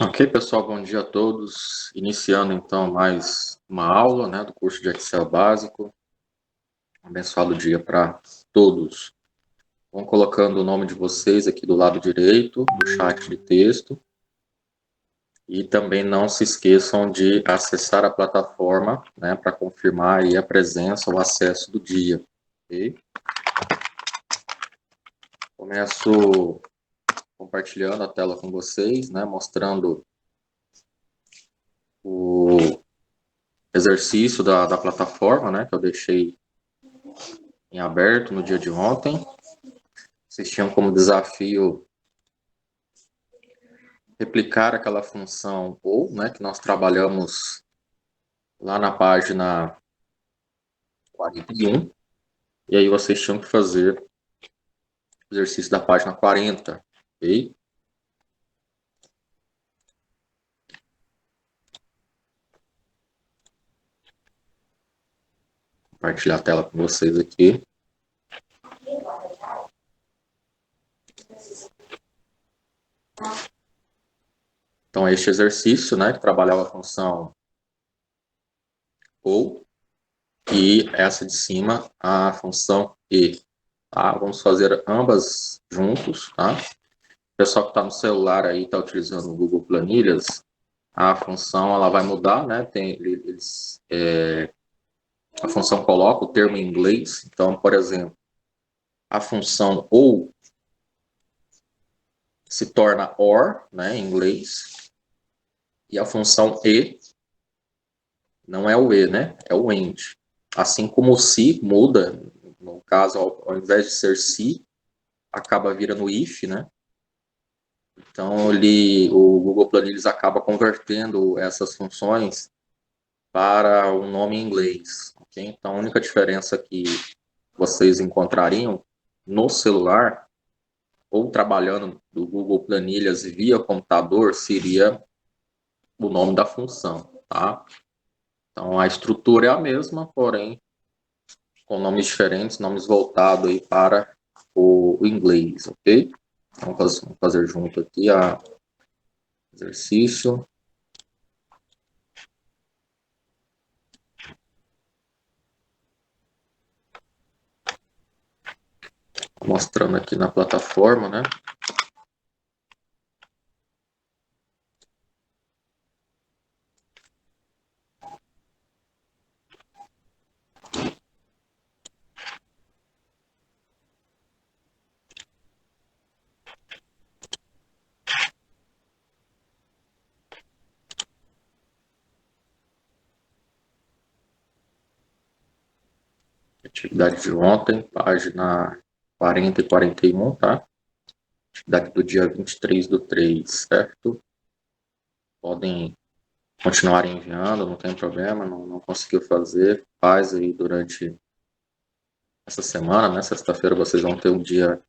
Ok, pessoal, bom dia a todos. Iniciando então mais uma aula, do curso de Excel básico. Um abençoado dia para todos. Vão colocando o nome de vocês aqui do lado direito do chat de texto. E também não se esqueçam de acessar a plataforma, para confirmar aí a presença ou acesso do dia. Ok? Começo compartilhando a tela com vocês, mostrando o exercício da plataforma, que eu deixei em aberto no dia de ontem. Vocês tinham como desafio replicar aquela função ou, que nós trabalhamos lá na página 41, e aí vocês tinham que fazer o exercício da página 40, ok? Vou compartilhar a tela com vocês aqui. Então, este exercício, que trabalhava a função ou, e essa de cima, a função e. Tá? Vamos fazer ambas juntos, tá? O pessoal que está no celular aí, está utilizando o Google Planilhas, a função ela vai mudar, a função coloca o termo em inglês. Então, por exemplo, a função ou se torna or, em inglês, e a função e não é o e, é o and. Assim como o se muda, no caso, ao invés de ser se, acaba virando if, Então, o Google Planilhas acaba convertendo essas funções para um nome em inglês. Okay? Então, a única diferença que vocês encontrariam no celular ou trabalhando do Google Planilhas via computador seria o nome da função, tá? Então, a estrutura é a mesma, porém, com nomes diferentes, nomes voltados aí para o inglês, ok? Vamos fazer junto aqui o exercício. Mostrando aqui na plataforma, Atividade de ontem, página 40 e 41, tá? Atividade do dia 23/3, certo? Podem continuar enviando, não tem problema, não conseguiu fazer, faz aí durante essa semana, Sexta-feira vocês vão ter um dia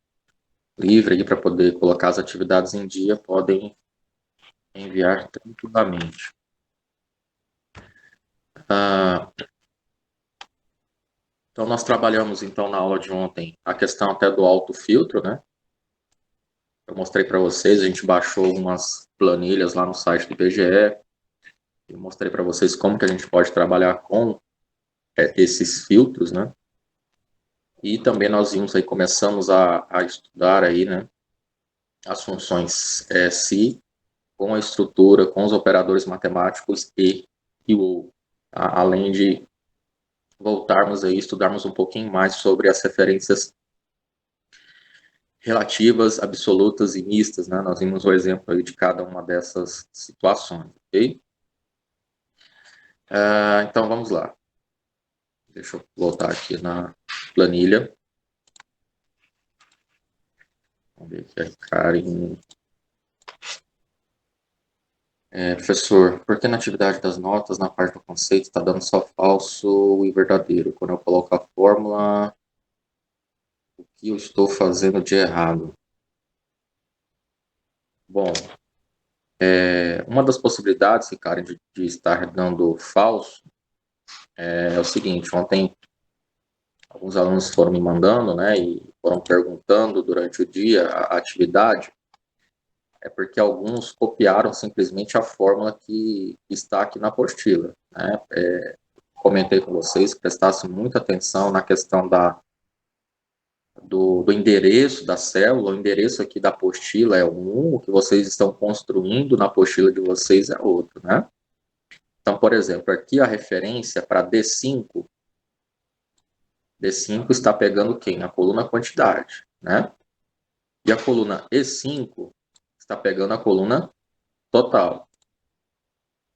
livre aí para poder colocar as atividades em dia, podem enviar tranquilamente. Então, nós trabalhamos, então, na aula de ontem, a questão até do autofiltro, Eu mostrei para vocês, a gente baixou umas planilhas lá no site do IBGE, eu mostrei para vocês como que a gente pode trabalhar com esses filtros, E também nós vimos aí, começamos a estudar aí, as funções se com a estrutura, com os operadores matemáticos e ou, tá? Além de voltarmos aí, estudarmos um pouquinho mais sobre as referências relativas, absolutas e mistas, Nós vimos o exemplo aí de cada uma dessas situações, ok? Então, vamos lá. Deixa eu voltar aqui na planilha. Vamos ver aqui a Karen. Professor, por que na atividade das notas, na parte do conceito, está dando só falso e verdadeiro? Quando eu coloco a fórmula, o que eu estou fazendo de errado? Bom, uma das possibilidades, Karen, de estar dando falso é o seguinte: ontem alguns alunos foram me mandando, e foram perguntando durante o dia a atividade. é porque alguns copiaram simplesmente a fórmula que está aqui na apostila, né? Comentei com vocês que prestassem muita atenção na questão do endereço da célula. O endereço aqui da apostila é um, o que vocês estão construindo na apostila de vocês é outro, né? Então, por exemplo, aqui a referência para D5 está pegando quem? A coluna quantidade, né? E a coluna E5 está pegando a coluna total.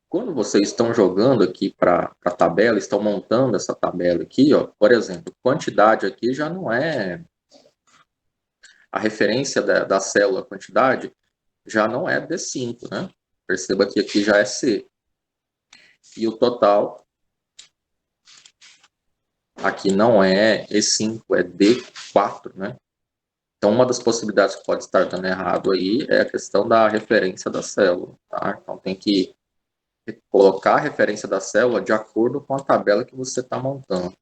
Quando vocês estão jogando aqui para a tabela, estão montando essa tabela aqui, ó, por exemplo, quantidade aqui já não é a referência da célula quantidade, já não é D5, né? Perceba que aqui já é C. E o total aqui não é E5, é D4, né? Então, uma das possibilidades que pode estar dando errado aí é a questão da referência da célula, tá? Então, tem que colocar a referência da célula de acordo com a tabela que você está montando.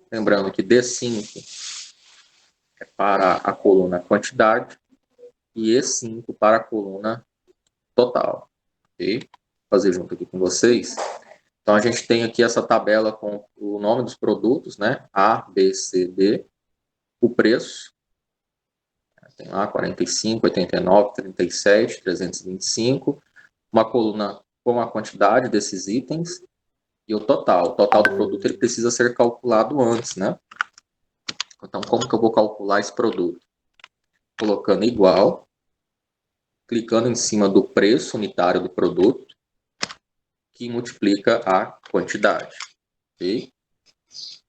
Lembrando que D5 é para a coluna quantidade e E5 para a coluna total. Ok? Vou fazer junto aqui com vocês. Então, a gente tem aqui essa tabela com o nome dos produtos, né? A, B, C, D. O preço. Tem lá 45, 89, 37, 325. Uma coluna com a quantidade desses itens e o total. O total do produto ele precisa ser calculado antes, né? Então, como que eu vou calcular esse produto? Colocando igual, clicando em cima do preço unitário do produto, que multiplica a quantidade. Ok?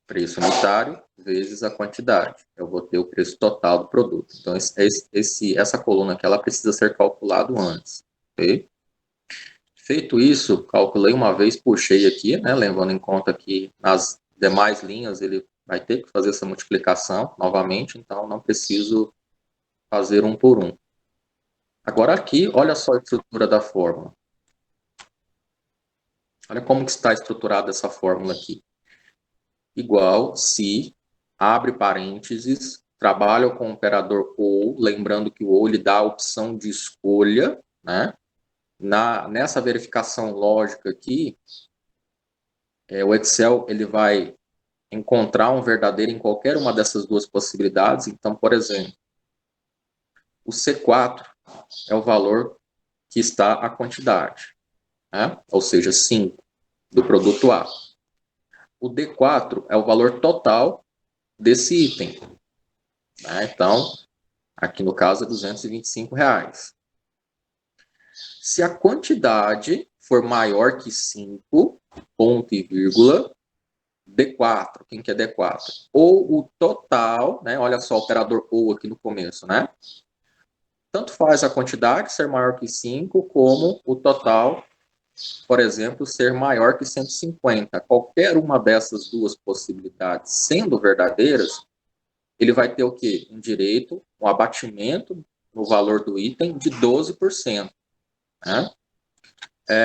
Preço unitário vezes a quantidade. Eu vou ter o preço total do produto. Então, essa coluna aqui, ela precisa ser calculado antes. Ok? Feito isso, calculei uma vez, puxei aqui, né, levando em conta que nas demais linhas ele vai ter que fazer essa multiplicação novamente, então não preciso fazer um por um. Agora aqui, olha só a estrutura da fórmula. Olha como que está estruturada essa fórmula aqui. Igual se, abre parênteses, trabalho com o operador OU, lembrando que o OU ele dá a opção de escolha, né? Nessa verificação lógica aqui, o Excel ele vai encontrar um verdadeiro em qualquer uma dessas duas possibilidades. Então, por exemplo, o C4 é o valor que está a quantidade, né? Ou seja, 5 do produto A. O D4 é o valor total desse item, né? Então, aqui no caso é R$ 225. Se a quantidade for maior que 5, ponto e vírgula, D4, quem que é D4? Ou o total, né? Olha só o operador ou aqui no começo, né? Tanto faz a quantidade ser maior que 5, como o total, por exemplo, ser maior que 150. Qualquer uma dessas duas possibilidades sendo verdadeiras, ele vai ter o quê? Um direito, um abatimento no valor do item de 12%. Né?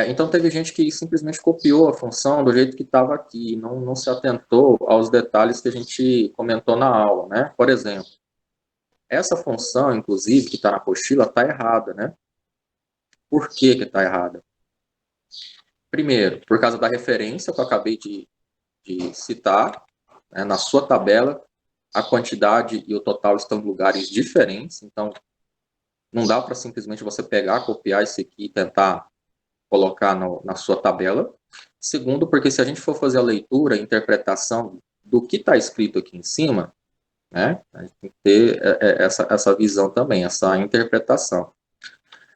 Então, teve gente que simplesmente copiou a função do jeito que estava aqui, não se atentou aos detalhes que a gente comentou na aula. Né? Por exemplo, essa função, inclusive, que está na apostila, está errada. Né? Por que está errada? Primeiro, por causa da referência que eu acabei de citar, né? Na sua tabela, a quantidade e o total estão em lugares diferentes, então não dá para simplesmente você pegar, copiar isso aqui e tentar colocar na sua tabela. Segundo, porque se a gente for fazer a leitura, a interpretação do que está escrito aqui em cima, né, a gente tem que ter essa visão também, essa interpretação.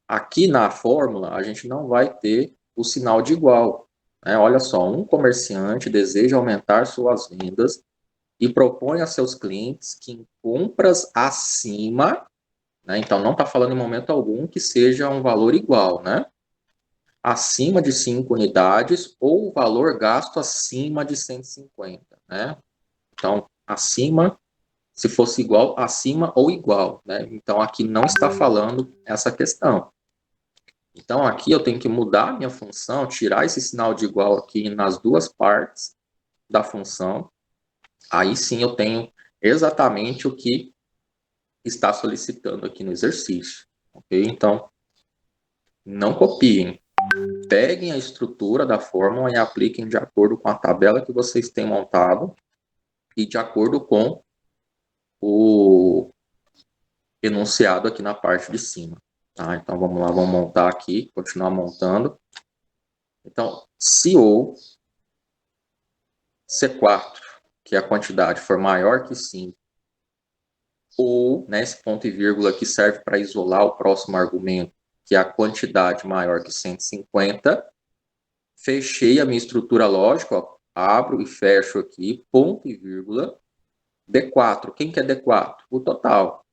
Aqui na fórmula, a gente não vai ter o sinal de igual. Né? Olha só, um comerciante deseja aumentar suas vendas e propõe a seus clientes que em compras acima, né, então não está falando em momento algum que seja um valor igual, né? Acima de 5 unidades ou o valor gasto acima de 150, né? Então, acima, se fosse igual, acima ou igual, né? Então, aqui não está falando essa questão. Então, aqui eu tenho que mudar a minha função, tirar esse sinal de igual aqui nas duas partes da função. Aí sim eu tenho exatamente o que está solicitando aqui no exercício. Ok? Então, Não copiem. Peguem a estrutura da fórmula e apliquem de acordo com a tabela que vocês têm montado e de acordo com o enunciado aqui na parte de cima. Tá? Então vamos lá, vamos montar aqui, continuar montando. Então, se o C4, que é a quantidade, for maior que 5, ou, né, esse ponto e vírgula aqui serve para isolar o próximo argumento, que é a quantidade maior que 150, fechei a minha estrutura lógica, ó, abro e fecho aqui, ponto e vírgula, D4. Quem que é D4? O total.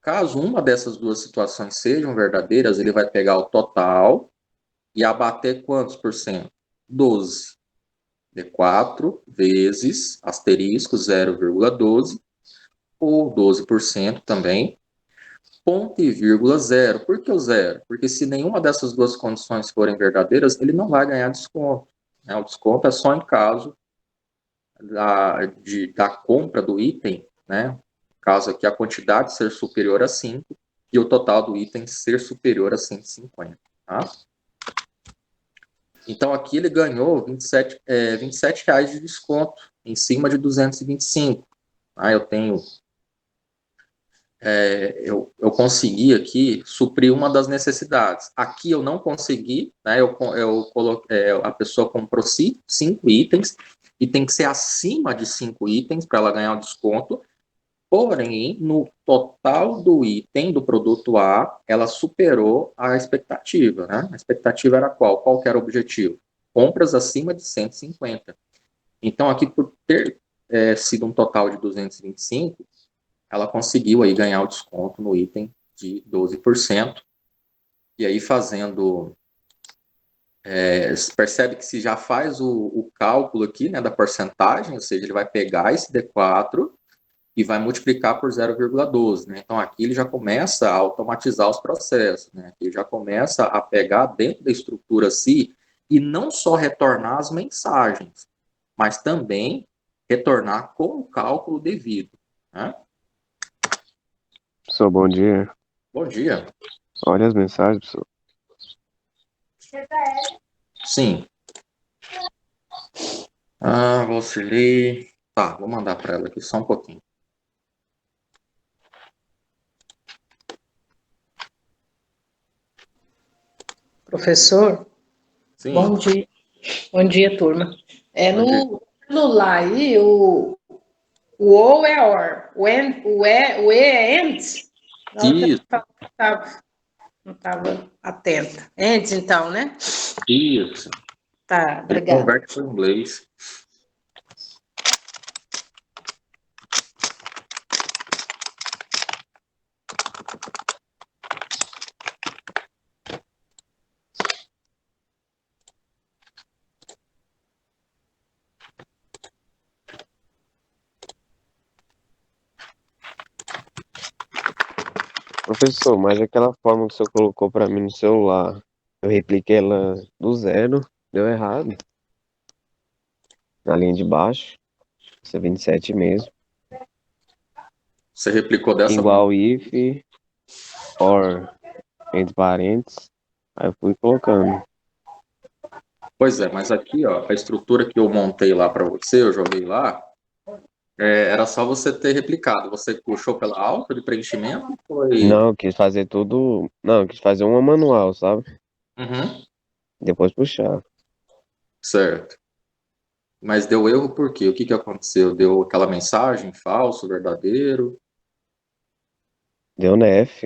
Caso uma dessas duas situações sejam verdadeiras, ele vai pegar o total e abater quantos por cento? 12. D4 vezes asterisco 0,12 ou 12% também, ponto e vírgula zero. Por que o zero? Porque se nenhuma dessas duas condições forem verdadeiras, ele não vai ganhar desconto. Né? O desconto é só em caso da compra do item, né? No caso aqui, a quantidade ser superior a 5 e o total do item ser superior a 150. Tá? Então, aqui ele ganhou 27 reais de desconto em cima de 225. Ah, eu consegui aqui suprir uma das necessidades. Aqui eu não consegui, né? Eu coloquei, a pessoa comprou 5 itens e tem que ser acima de 5 itens para ela ganhar o desconto. Porém, no total do item do produto A, ela superou a expectativa, né? A expectativa era qual? Qual que era o objetivo? Compras acima de 150. Então, aqui, por ter sido um total de 225, ela conseguiu aí ganhar o desconto no item de 12%. E aí, fazendo... percebe que se já faz o cálculo aqui, né, da porcentagem, ou seja, ele vai pegar esse D4 e vai multiplicar por 0,12. Né? Então, aqui ele já começa a automatizar os processos. Né? Ele já começa a pegar dentro da estrutura si e não só retornar as mensagens, mas também retornar com o cálculo devido. Né? Pessoal, bom dia. Bom dia. Olha as mensagens, pessoal. Sim. Ah, Vocilei. Tá, vou mandar para ela aqui só um pouquinho. Professor, Sim, bom dia. Bom dia, turma. bom dia. No celular aí, o ou é or, o e é and? Na hora que eu Isso, não estava atenta. And, então, né? isso. Tá, Ele obrigada. converte para o inglês. Professor, mas aquela forma que o senhor colocou pra mim no celular, eu repliquei ela do zero, deu errado. Na linha de baixo, essa 27 mesmo. Você replicou dessa maneira. Igual if, or, entre parênteses. Aí eu fui colocando. Pois é, mas aqui, ó, a estrutura que eu montei lá para você, eu joguei lá, era só você ter replicado. Você puxou pela alta de preenchimento? Foi. Não, eu quis fazer tudo. Não, eu quis fazer uma manual, sabe? Uhum, Depois puxar. certo. Mas deu erro por quê? O que que aconteceu? Deu aquela mensagem falso, verdadeiro? Deu nef.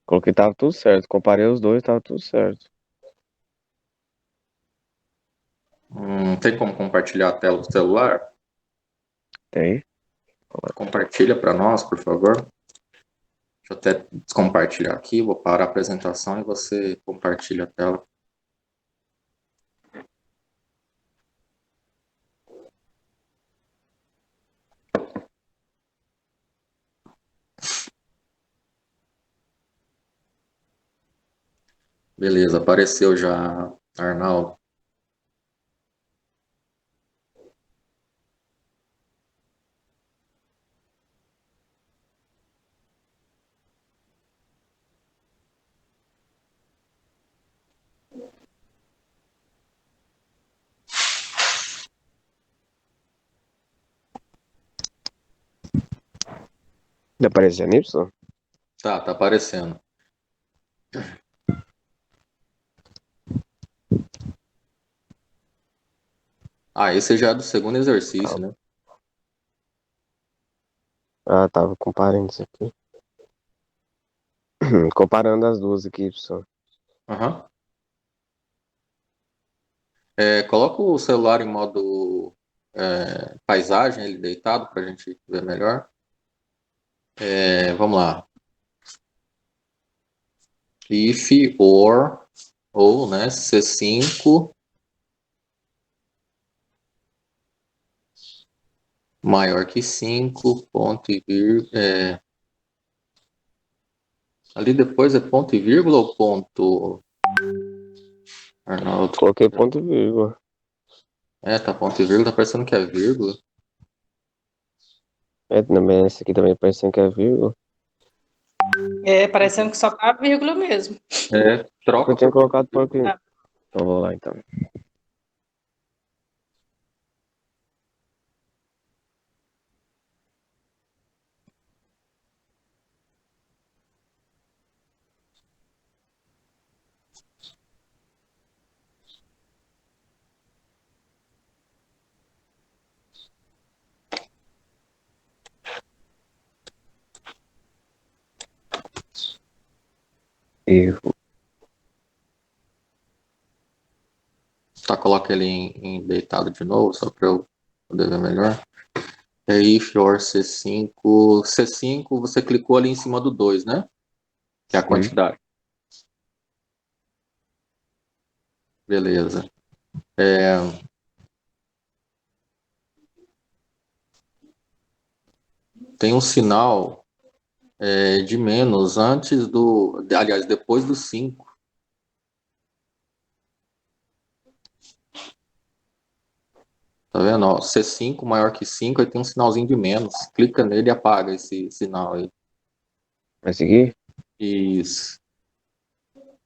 Coloquei tava tudo certo. Comparei os dois, tava tudo certo. Tem como compartilhar a tela do celular? Tem. Compartilha para nós, por favor. Deixa eu até descompartilhar aqui, vou parar a apresentação e você compartilha a tela. Beleza, apareceu já, Arnaldo. Tá aparecendo Y? Tá aparecendo. Ah, esse já é do segundo exercício, né? Ah, tava comparando isso aqui. Comparando as duas aqui, Y. Aham. Coloca o celular em modo paisagem, ele deitado, para a gente ver melhor. Vamos lá. If, or, ou, né? C5 maior que 5, ponto e vírgula. Ali depois é ponto e vírgula ou ponto, Arnaldo? Coloquei ponto e vírgula. Tá ponto e vírgula, tá parecendo que é vírgula. Também, essa aqui também parecendo que é vírgula. Parecendo que só tá a vírgula mesmo. Troca Eu tinha por ponto colocado e ponto e vírgula. vírgula. Então vou lá, então. Erro. Tá, coloca ele em deitado de novo, só para eu poder ver melhor. If or C5. C5, você clicou ali em cima do 2, né? Que é a Sim. quantidade. Beleza. Tem um sinal de menos antes do. Aliás, depois do 5. Tá vendo? Ó, C5 maior que 5, aí tem um sinalzinho de menos. Clica nele e apaga esse sinal aí. Vai seguir? Isso.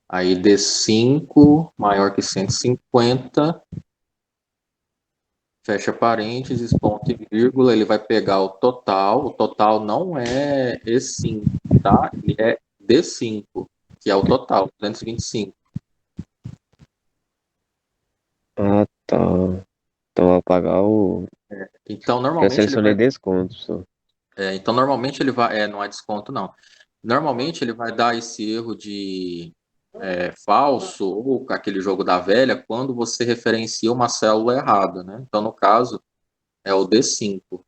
Aí D5 maior que 150. Fecha parênteses, ponto e vírgula, ele vai pegar o total não é E5, tá? Ele é D5, que é o total, 225. Ah, tá. Então vou apagar o. Então, Que eu normalmente ele selecionei vai, desconto, só. então, normalmente ele vai, não é desconto não. Normalmente ele vai dar esse erro de falso ou aquele jogo da velha quando você referencia uma célula errada, né? Então, no caso, é o D5.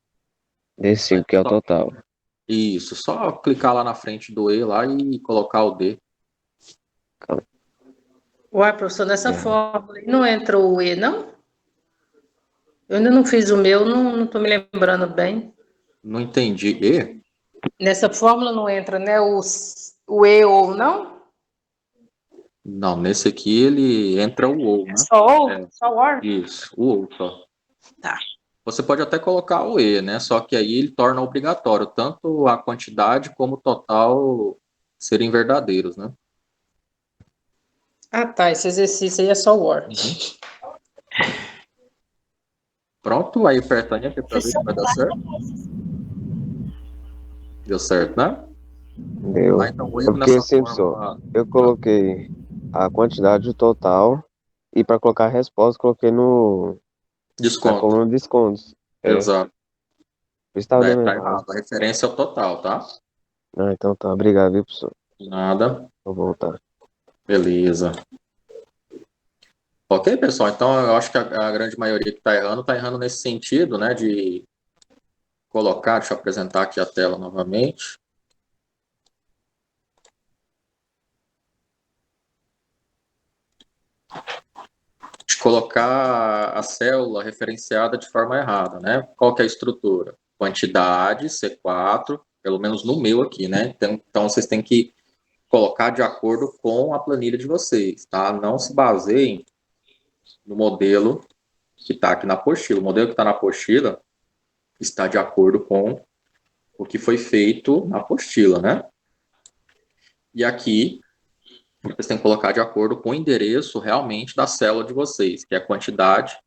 D5, que é o total. Isso, só clicar lá na frente do E lá e colocar o D. Calma. Uai, professor, nessa É. fórmula aí não entra o E, não? Eu ainda não fiz o meu, não tô me lembrando bem. Não entendi. E? Nessa fórmula não entra, né? O E ou não? Não, nesse aqui ele entra o ou, É né? só ou? É, Só or? isso, o ou só. Tá. Você pode até colocar o E, né? Só que aí ele torna obrigatório tanto a quantidade como o total serem verdadeiros, né? Ah, tá. Esse exercício aí é só or. Uhum. Pronto, aí aperta Enter para ver se vai dar certo. Deu certo, né? Deu. Então o É erro porque nessa assim, pessoal, fórmula. eu coloquei a quantidade total e para colocar a resposta, coloquei na Desconto. coluna de descontos. Exato. Por isso tava Daí dando tá errado. errado. A referência é o total, tá? Ah, então tá. Obrigado, viu, professor? Nada. Vou voltar. Beleza. Ok, pessoal? Então eu acho que a grande maioria que está errando nesse sentido, né? De colocar, deixa eu apresentar aqui a tela novamente. De colocar a célula referenciada de forma errada, né? Qual que é a estrutura? Quantidade, C4, pelo menos no meu aqui, né? Então vocês têm que colocar de acordo com a planilha de vocês, tá? Não se baseiem no modelo que está aqui na apostila. O modelo que está na apostila está de acordo com o que foi feito na apostila, né? E aqui vocês têm que colocar de acordo com o endereço realmente da célula de vocês, que é a quantidade,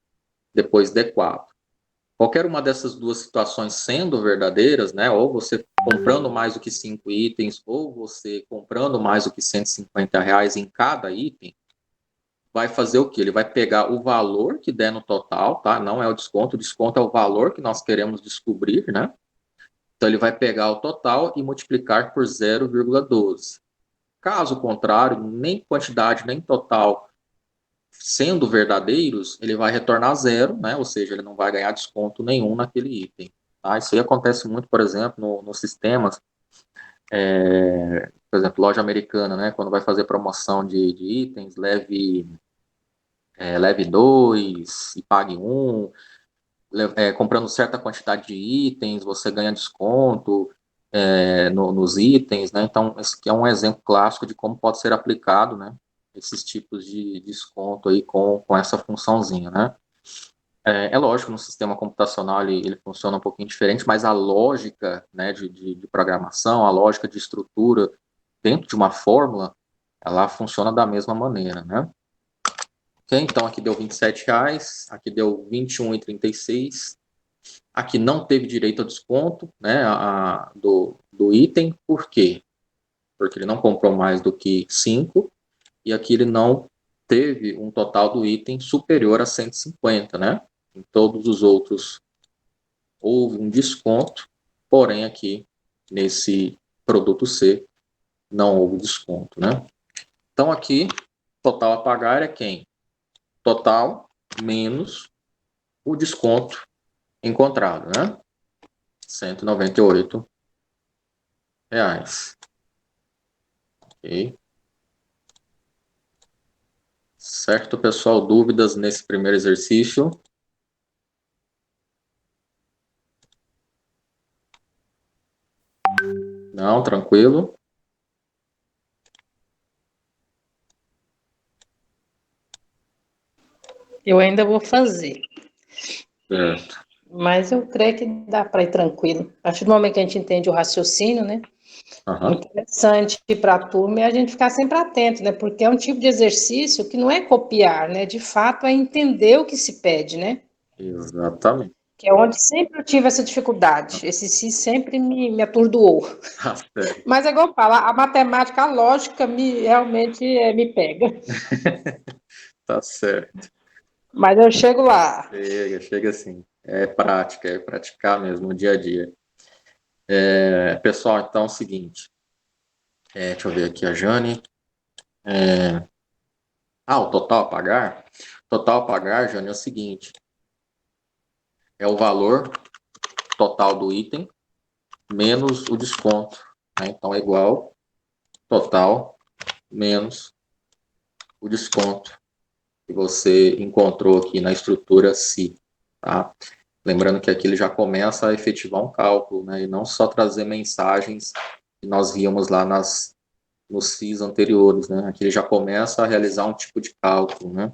depois D4. Qualquer uma dessas duas situações sendo verdadeiras, né, ou você comprando mais do que 5 itens, ou você comprando mais do que R$ 150 em cada item, vai fazer o quê? Ele vai pegar o valor que der no total, tá? Não é o desconto é o valor que nós queremos descobrir, né? Então, ele vai pegar o total e multiplicar por 0,12. Caso contrário, nem quantidade, nem total sendo verdadeiros, ele vai retornar zero, né? Ou seja, ele não vai ganhar desconto nenhum naquele item. Tá? Isso aí acontece muito, por exemplo, nos sistemas, por exemplo, loja americana, né? Quando vai fazer promoção de itens, leve 2 e pague um. Comprando certa quantidade de itens, você ganha desconto nos itens, né? Então, esse aqui é um exemplo clássico de como pode ser aplicado, né? Esses tipos de desconto aí com essa funçãozinha, né? É lógico, no sistema computacional ele funciona um pouquinho diferente, mas a lógica, né, de programação, a lógica de estrutura dentro de uma fórmula, ela funciona da mesma maneira, né? Ok, então aqui deu R$ 27, aqui deu R$ 21,36. Aqui não teve direito a desconto, né, do item, por quê? Porque ele não comprou mais do que 5, e aqui ele não teve um total do item superior a 150, né? Em todos os outros houve um desconto, porém aqui nesse produto C não houve desconto, né? Então aqui, total a pagar é quem? Total menos o desconto encontrado, né? R$ 198. Ok. Certo, pessoal? Dúvidas nesse primeiro exercício? Não, tranquilo? Eu ainda vou fazer, Certo. mas eu creio que dá para ir tranquilo. A partir do momento que a gente entende o raciocínio, né? Uhum. Interessante para a turma e a gente ficar sempre atento, né? Porque é um tipo de exercício que não é copiar, né? De fato, é entender o que se pede, né? Exatamente. Que é onde sempre eu tive essa dificuldade. Esse si sempre me atordoou. Tá certo. Mas é igual eu falo, a matemática, a lógica realmente me pega. Tá certo. Mas eu chego lá. Chega assim. É prática, é praticar mesmo no dia a dia. Pessoal, então é o seguinte. Deixa eu ver aqui a Jane. O total a pagar? Total a pagar, Jane, é o seguinte. É o valor total do item menos o desconto. Né? Então é igual total menos o desconto que você encontrou aqui na estrutura C. Tá? Lembrando que aqui ele já começa a efetivar um cálculo, né? E não só trazer mensagens que nós víamos lá nos Cs anteriores, né? Aqui ele já começa a realizar um tipo de cálculo, né?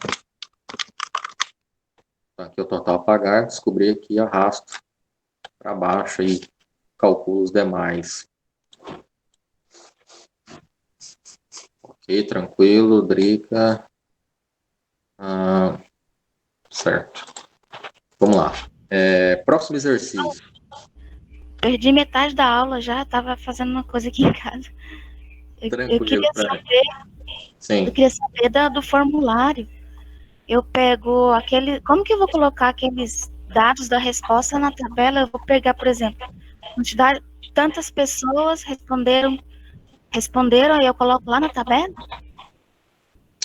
Então, aqui o total a pagar, descobri aqui, arrasto para baixo e calculo os demais. Ok, tranquilo, Drica. Certo. Vamos lá. Próximo exercício. Perdi metade da aula já, tava fazendo uma coisa aqui em casa. Eu Tranquilo, queria saber, Sim. do formulário. Eu pego aquele. Como que eu vou colocar aqueles dados da resposta na tabela? Eu vou pegar, por exemplo, quantidade, tantas pessoas responderam, aí eu coloco lá na tabela?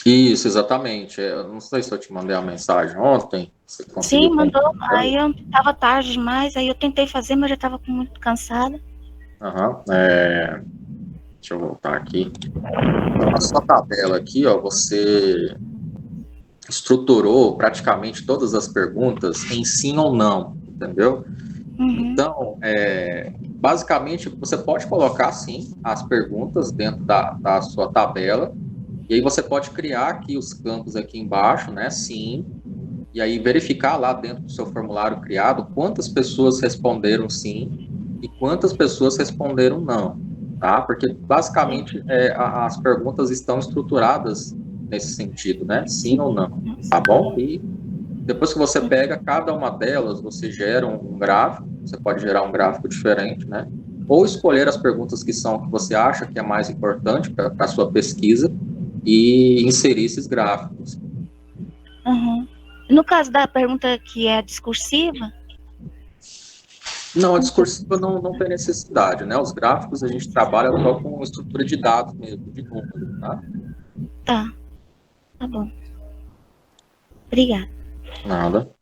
Isso, exatamente. Eu não sei se eu te mandei a mensagem ontem. Você Sim, conseguiu? mandou. Aí eu tava tarde demais, aí eu tentei fazer, mas eu já tava muito cansada. Uhum. Deixa eu voltar aqui. Então, na sua tabela aqui, ó, você estruturou praticamente todas as perguntas em sim ou não, entendeu? Uhum. Então, basicamente, você pode colocar, sim, as perguntas dentro da sua tabela, e aí você pode criar aqui os campos aqui embaixo, né, sim, e aí verificar lá dentro do seu formulário criado quantas pessoas responderam sim e quantas pessoas responderam não, tá? Porque, basicamente, as perguntas estão estruturadas nesse sentido, né, sim ou não, tá bom? E Depois que você pega cada uma delas, você gera um gráfico, você pode gerar um gráfico diferente, né? Ou escolher as perguntas que você acha que é mais importante para a sua pesquisa e inserir esses gráficos. Uhum. No caso da pergunta que é discursiva, Não, a discursiva não tem necessidade, né? Os gráficos a gente trabalha só com estrutura de dados mesmo, de números, tá? tá bom. Obrigada. Nada.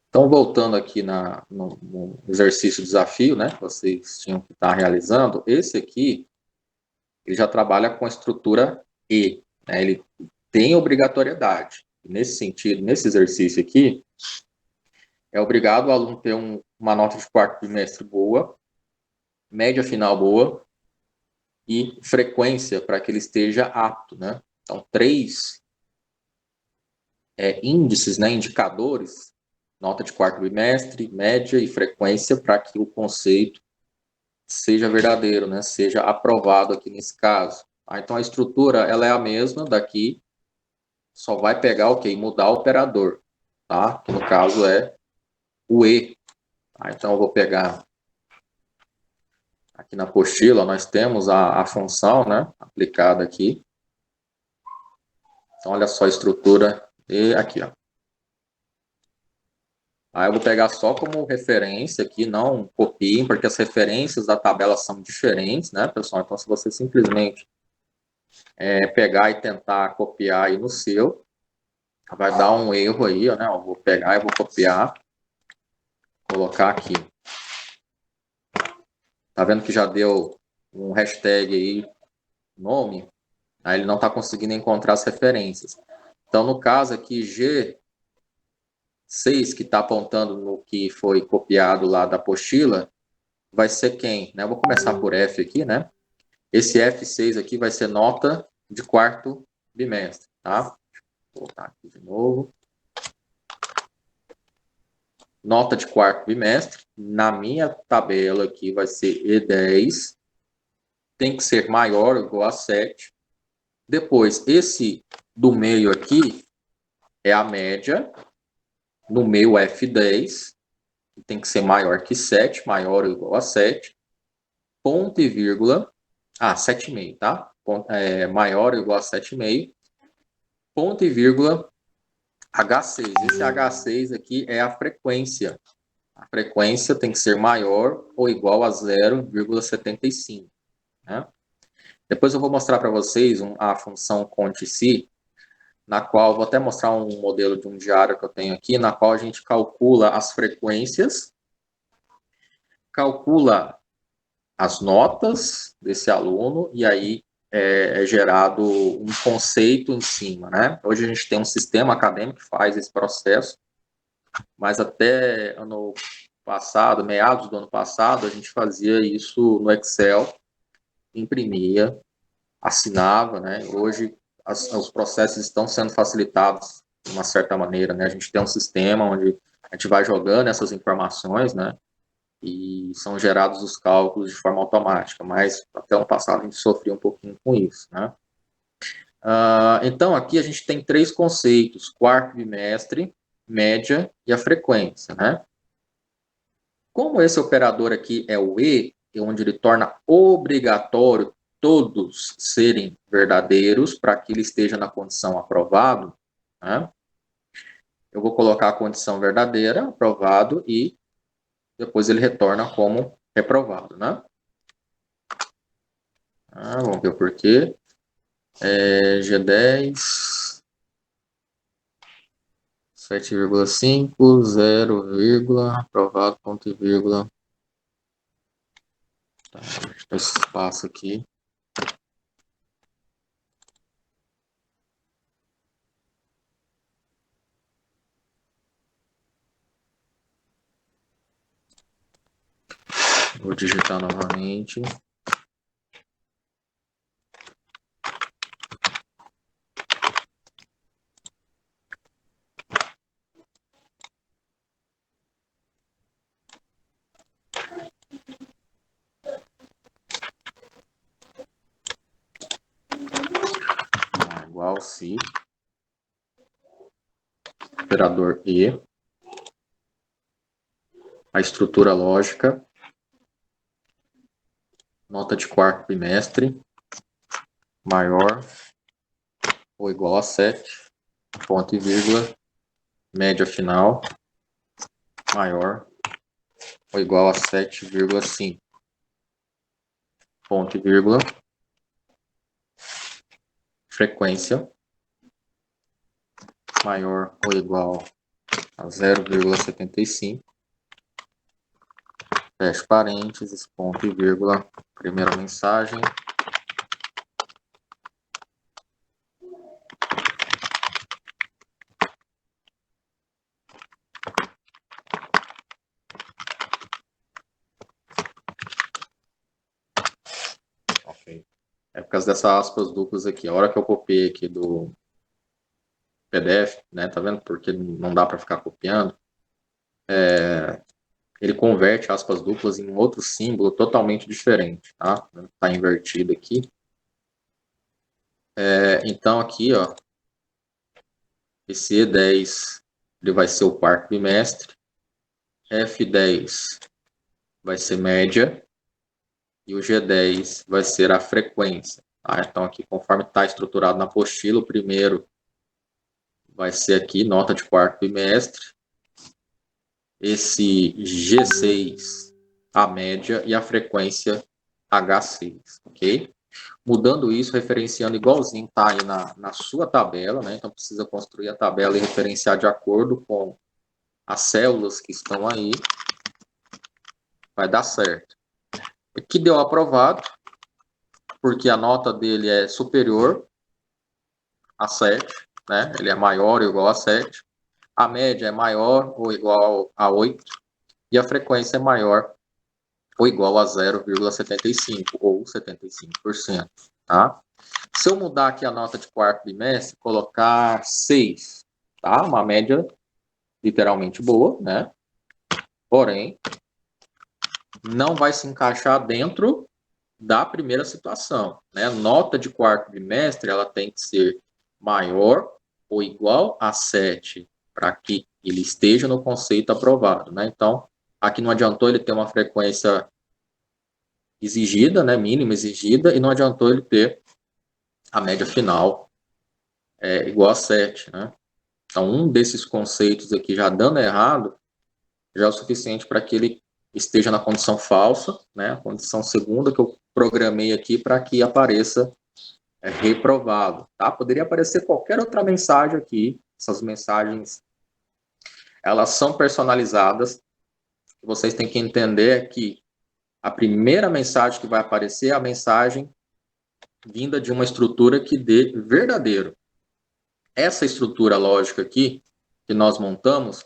Então, voltando aqui no exercício desafio, né? Que vocês tinham que estar realizando, esse aqui, ele já trabalha com a estrutura E, né? Ele tem obrigatoriedade. Nesse sentido, nesse exercício aqui, é obrigado o aluno ter uma nota de quarto trimestre boa, média final boa e frequência para que ele esteja apto, né? Então, 3 índices, né, indicadores, nota de quarto trimestre, média e frequência para que o conceito seja verdadeiro, né, seja aprovado aqui nesse caso. Então, a estrutura ela é a mesma daqui, só vai pegar o quê? E mudar o operador, tá? Que no caso é o E. Então, eu vou pegar aqui na apostila, nós temos a função, né, aplicada aqui. Então, olha só a estrutura E aqui, ó. Aí eu vou pegar só como referência aqui, não copiem, porque as referências da tabela são diferentes, né, pessoal? Então, se você simplesmente pegar e tentar copiar aí no seu, vai dar um erro aí, né? Eu vou pegar e vou copiar, colocar aqui. Tá vendo que já deu um hashtag aí, nome? Aí ele não está conseguindo encontrar as referências. Então, no caso aqui, G6, que está apontando no que foi copiado lá da apostila, vai ser quem? Né? Eu vou começar por F aqui, né? Esse F6 aqui vai ser nota de quarto bimestre, tá? Vou voltar aqui de novo. Nota de quarto bimestre. Na minha tabela aqui vai ser E10. Tem que ser maior ou igual a 7. Depois, esse do meio aqui é a média. No meio, F10. Tem que ser maior que 7, maior ou igual a 7. Ponto e vírgula. 7,5, tá? Maior ou igual a 7,5. Ponto e vírgula H6. Esse H6 aqui é a frequência. A frequência tem que ser maior ou igual a 0,75. Né? Depois eu vou mostrar para vocês a função conte-se, na qual vou até mostrar um modelo de um diário que eu tenho aqui, na qual a gente calcula as frequências, calcula as notas desse aluno e aí é gerado um conceito em cima, né? Hoje a gente tem um sistema acadêmico que faz esse processo, mas até ano passado, meados do ano passado, a gente fazia isso no Excel, imprimia, assinava, né? Hoje os processos estão sendo facilitados de uma certa maneira, né? A gente tem um sistema onde a gente vai jogando essas informações, né? E são gerados os cálculos de forma automática, mas até o passado a gente sofria um pouquinho com isso, né? Então, aqui a gente tem 3 conceitos, quarto bimestre, média e a frequência, né? Como esse operador aqui é o E, onde ele torna obrigatório todos serem verdadeiros para que ele esteja na condição aprovado, né? Eu vou colocar a condição verdadeira, aprovado, e depois ele retorna como reprovado, né? Vamos ver o porquê. G10, 7,5, 0, aprovado, ponto e vírgula. Tá, deixa eu esse espaço aqui. Vou digitar novamente. igual se operador E, a estrutura lógica, nota de quarto bimestre, maior ou igual a 7, ponto e vírgula, média final, maior ou igual a 7,5, ponto e vírgula, frequência, maior ou igual a 0,75, fecha parênteses, ponto e vírgula, primeira mensagem, ok. É por causa dessas aspas duplas aqui. A hora que eu copiei aqui do PDF, né, tá vendo? Porque não dá para ficar copiando. Ele converte aspas duplas em um outro símbolo totalmente diferente, tá? Tá invertido aqui. Então aqui, ó, esse E10 ele vai ser o quarto bimestre, F10 vai ser média e o G10 vai ser a frequência. Tá? Então aqui, conforme está estruturado na apostila, o primeiro vai ser aqui nota de quarto bimestre, esse G6 a média e a frequência H6, ok? Mudando isso, referenciando igualzinho, tá aí na sua tabela, né? Então precisa construir a tabela e referenciar de acordo com as células que estão aí. Vai dar certo. Aqui deu aprovado, porque a nota dele é superior a 7, né? Ele é maior ou igual a 7. A média é maior ou igual a 8. E a frequência é maior ou igual a 0,75 ou 75%, tá? Se eu mudar aqui a nota de quarto bimestre, colocar 6, tá? Uma média literalmente boa, né? Porém, não vai se encaixar dentro da primeira situação, né? Nota de quarto bimestre, ela tem que ser maior ou igual a 7 para que ele esteja no conceito aprovado, né? Então, aqui não adiantou ele ter uma frequência exigida, né, mínima exigida, e não adiantou ele ter a média final igual a 7, né? Então, um desses conceitos aqui já dando errado, já é o suficiente para que ele esteja na condição falsa, né? A condição segunda que eu programei aqui para que apareça reprovado, tá? Poderia aparecer qualquer outra mensagem aqui, essas mensagens, elas são personalizadas, vocês têm que entender que a primeira mensagem que vai aparecer é a mensagem vinda de uma estrutura que dê verdadeiro. Essa estrutura lógica aqui, que nós montamos,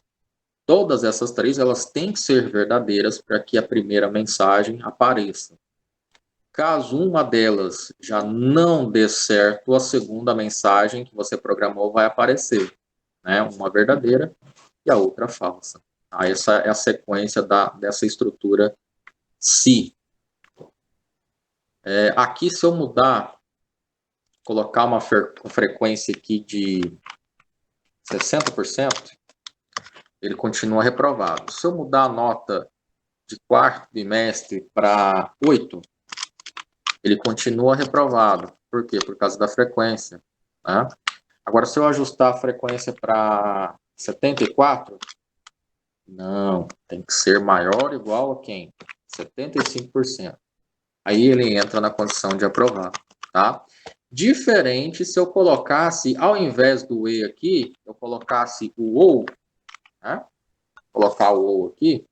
todas essas três, elas têm que ser verdadeiras para que a primeira mensagem apareça. Caso uma delas já não dê certo, a segunda mensagem que você programou vai aparecer, né? Uma verdadeira e a outra falsa. Essa é a sequência dessa estrutura se. Aqui, se eu mudar, colocar uma frequência aqui de 60%, ele continua reprovado. Se eu mudar a nota de quarto bimestre para 8, ele continua reprovado. Por quê? Por causa da frequência. Né? Agora, se eu ajustar a frequência para 74, não, tem que ser maior ou igual a quem? 75%. Aí ele entra na condição de aprovar, tá? Diferente se eu colocasse, ao invés do E aqui, eu colocasse o OU, né? Colocar o OU aqui,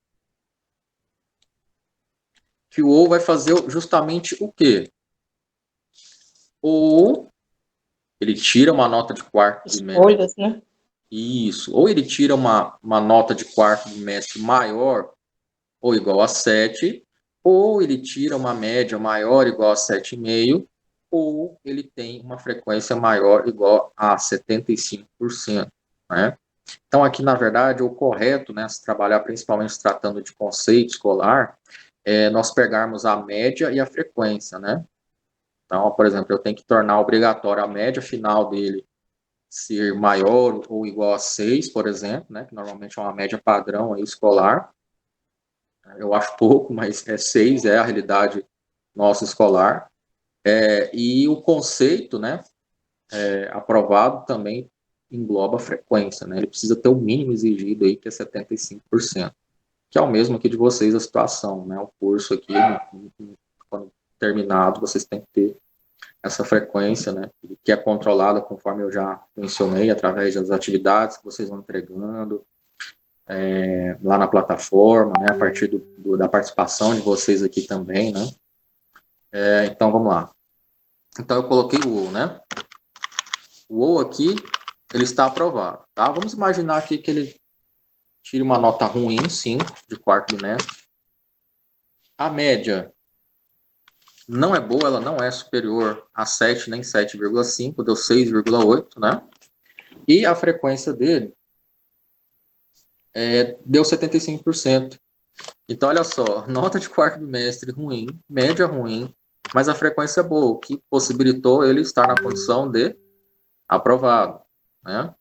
que o OU vai fazer justamente o quê? Ou ele tira uma nota de quarto Escolhas, né? Isso. Ou ele tira uma nota de quarto bimestre maior ou igual a 7, ou ele tira uma média maior ou igual a 7,5, ou ele tem uma frequência maior ou igual a 75%. Né? Então, aqui, na verdade, o correto, né, se trabalhar principalmente se tratando de conceito escolar, é nós pegarmos a média e a frequência, né? Então, por exemplo, eu tenho que tornar obrigatório a média final dele ser maior ou igual a 6, por exemplo, né, que normalmente é uma média padrão aí escolar. Eu acho pouco, mas 6 é a realidade nossa escolar. E o conceito, né, aprovado também engloba a frequência, né? Ele precisa ter o mínimo exigido aí, que é 75%, que é o mesmo aqui de vocês a situação, né? O curso aqui, quando terminado, vocês têm que ter essa frequência, né? Que é controlada, conforme eu já mencionei, através das atividades que vocês vão entregando, lá na plataforma, né? A partir da participação de vocês aqui também, né? Então, vamos lá. Então, eu coloquei o ou, né? O ou aqui, ele está aprovado, tá? Vamos imaginar aqui que ele tire uma nota ruim, 5, de quarto bimestre. A média não é boa, ela não é superior a 7, nem 7,5, deu 6,8, né? E a frequência dele deu 75%. Então, olha só, nota de quarto bimestre ruim, média ruim, mas a frequência é boa, o que possibilitou ele estar na condição de aprovado, né?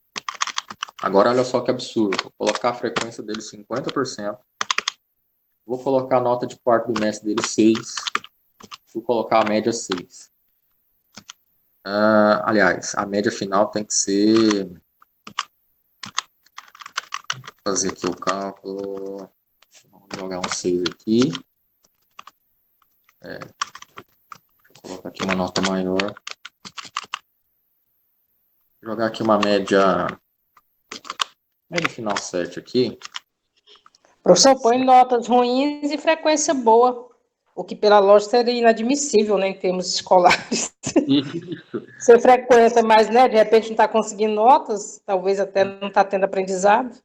Agora, olha só que absurdo. Vou colocar a frequência dele 50%. Vou colocar a nota de quarto bimestre dele 6. Vou colocar a média 6. Aliás, a média final tem que ser... Vou fazer aqui o cálculo. Vou jogar um 6 aqui. Vou colocar aqui uma nota maior. Vou jogar aqui uma média... Média final 7 aqui. Professor, põe notas ruins e frequência boa, o que pela lógica seria inadmissível, né, em termos escolares. Isso. Você frequenta, mas, né, de repente não está conseguindo notas, talvez até não está tendo aprendizado.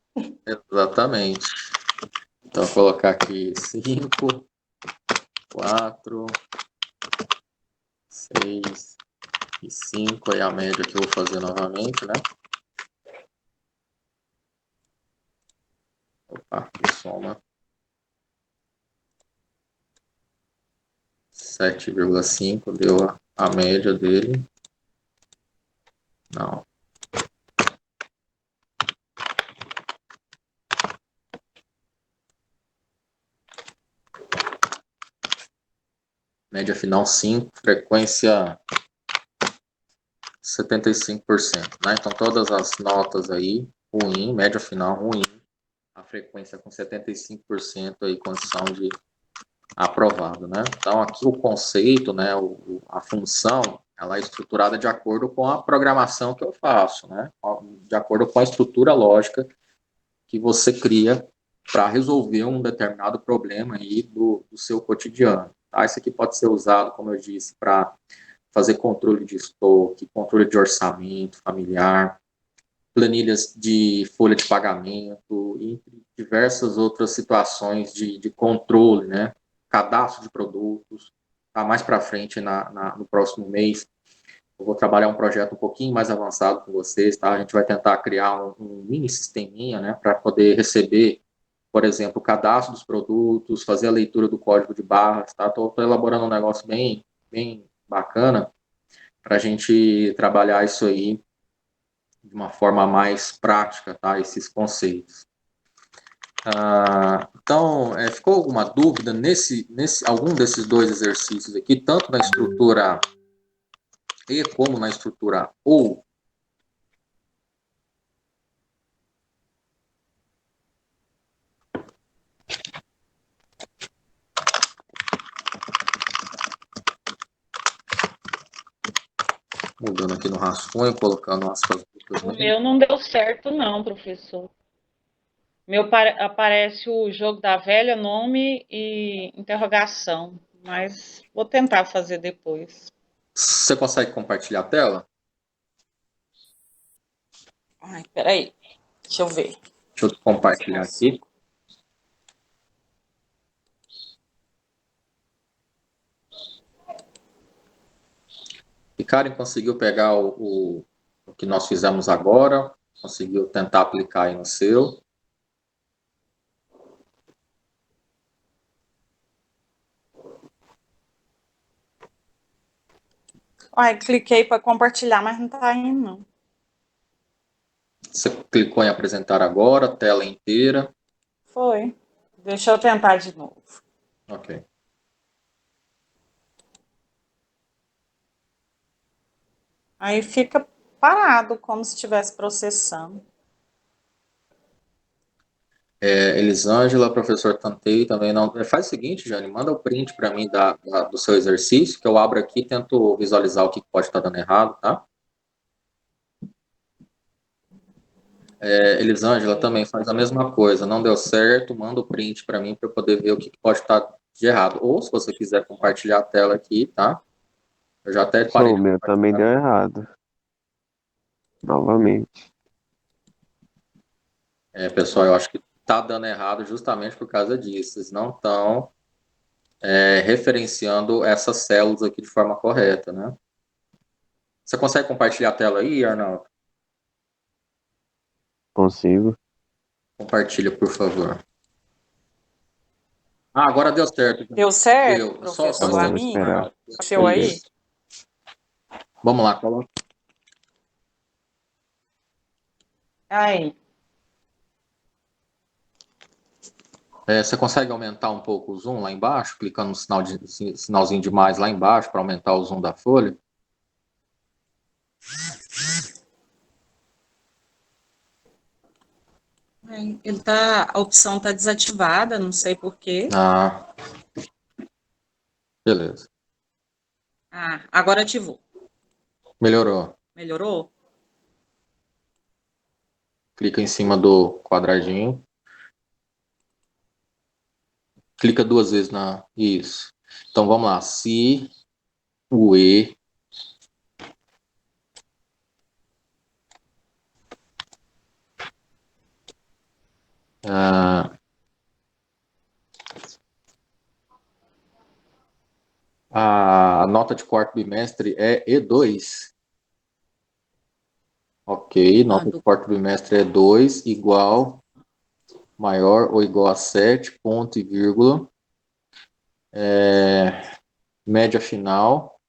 Exatamente. Então, vou colocar aqui 5, 4, 6 e 5. Aí a média que eu vou fazer novamente, né? Opa, soma 7,5, deu a média dele. Não. Média final 5, frequência 75%, né? Então todas as notas aí, ruim, média final ruim, a frequência com 75% aí, condição de aprovado, né? Então aqui o conceito, né, a função, ela é estruturada de acordo com a programação que eu faço, né? De acordo com a estrutura lógica que você cria para resolver um determinado problema aí do seu cotidiano. Tá? Isso aqui pode ser usado, como eu disse, para fazer controle de estoque, controle de orçamento familiar, planilhas de folha de pagamento, entre diversas outras situações de controle, né? Cadastro de produtos. Tá mais para frente no próximo mês. Eu vou trabalhar um projeto um pouquinho mais avançado com vocês, tá? A gente vai tentar criar um mini sisteminha, né, para poder receber, por exemplo, o cadastro dos produtos, fazer a leitura do código de barras, tá? Estou elaborando um negócio bem, bem bacana para a gente trabalhar isso aí de uma forma mais prática, tá? Esses conceitos. Então, ficou alguma dúvida nesse algum desses dois exercícios aqui, tanto na estrutura E como na estrutura OU? Mudando aqui no rascunho, colocando aspas. O meu não deu certo, não, professor. Meu aparece o jogo da velha, nome e interrogação, mas vou tentar fazer depois. Você consegue compartilhar a tela? Ai, peraí, deixa eu ver. Deixa eu compartilhar aqui. E Karen conseguiu pegar o que nós fizemos agora, conseguiu tentar aplicar aí no seu. Ai, cliquei para compartilhar, mas não tá indo, não. Você clicou em apresentar agora, tela inteira. Foi. Deixa eu tentar de novo. Ok. Aí fica parado, como se estivesse processando. Elisângela, professor Tantei também não. Faz o seguinte, Jane, manda o print para mim do seu exercício, que eu abro aqui e tento visualizar o que pode estar dando errado, tá? Elisângela também faz a mesma coisa, não deu certo, manda o print para mim para eu poder ver o que pode estar de errado. Ou se você quiser compartilhar a tela aqui, tá? Eu já até parei Sou, o de meu também deu compartilhar. errado. Novamente. Pessoal, eu acho que tá dando errado justamente por causa disso. Vocês não estão referenciando essas células aqui de forma correta, né? Você consegue compartilhar a tela aí, Arnaldo? Consigo. Compartilha, por favor. Ah, agora deu certo. Deu certo, Deu. Só professor, Agora a vou minha? esperar. Achou aí? Isso. Vamos lá, coloca. Aí. Você consegue aumentar um pouco o zoom lá embaixo, clicando no sinalzinho de mais lá embaixo para aumentar o zoom da folha? A opção tá desativada, não sei por quê. Ah, beleza. Ah, agora ativou. Melhorou. Melhorou? Clica em cima do quadradinho. Clica duas vezes na. Isso. Então vamos lá. Se o E ah, a nota de quarto bimestre é E2. Ok, nota de quarto bimestre é 2 igual, maior ou igual a 7, ponto e vírgula. Média final,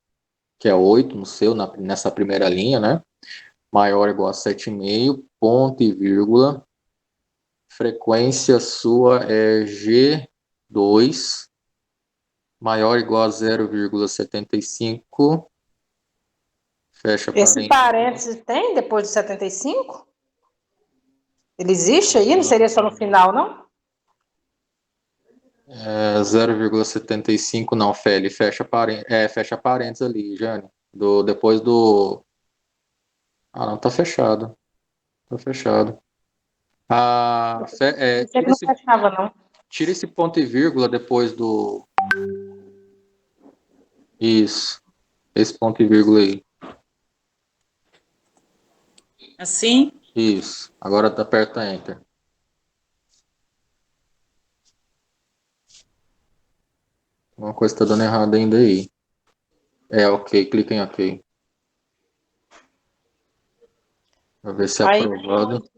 que é 8 no seu, nessa primeira linha, né? Maior ou igual a 7,5, ponto e vírgula. Frequência sua é G2, maior ou igual a 0,75. Fecha Esse parênteses. parênteses tem depois de 75? Ele existe aí? Não seria só no final, não? 0,75 não, Feli, fecha parênteses ali, Jane. Depois do. Ah, não, tá fechado. Tá fechado. Pensei que não fechava, não. Tira esse ponto e vírgula depois do. Isso. Esse ponto e vírgula aí. Assim? Isso. Agora aperta Enter. Uma coisa tá dando errado ainda aí. Ok. Clica em OK. Pra ver se é Aí, aprovado.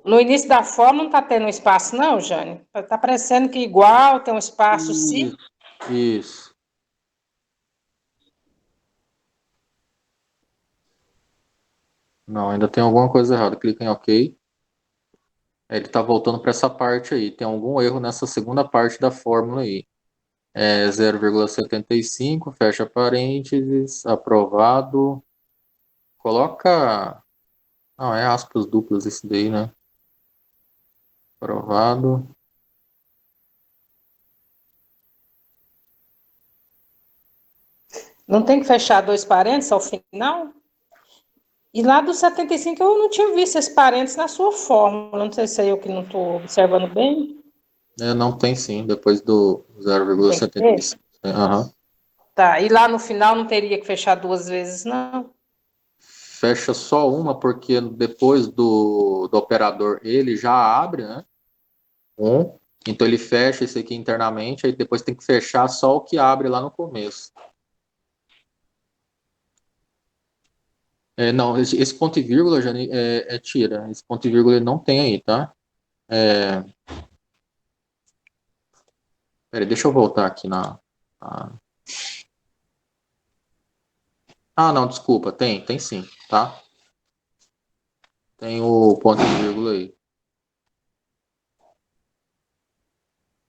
no início da forma não está tendo espaço, não, Jane? Está parecendo que igual tem um espaço, sim. Isso. Isso. Não, ainda tem alguma coisa errada. Clica em OK. Ele está voltando para essa parte aí. Tem algum erro nessa segunda parte da fórmula aí. 0,75, fecha parênteses, aprovado. Coloca. Não, é aspas duplas esse daí, né? Aprovado. Não tem que fechar dois parênteses ao final? E lá do 75 eu não tinha visto esses parênteses na sua fórmula. Não sei se é eu que não estou observando bem. Não tem sim, depois do Tem que ter? 0,75. Aham. Tá, e lá no final não teria que fechar duas vezes, não? Fecha só uma, porque depois do operador ele já abre, né? Então ele fecha esse aqui internamente, aí depois tem que fechar só o que abre lá no começo. Não, esse ponto e vírgula, Jane, tira. Esse ponto e vírgula ele não tem aí, tá? Peraí, deixa eu voltar aqui na. Ah, não, desculpa, tem sim, tá? Tem o ponto e vírgula aí.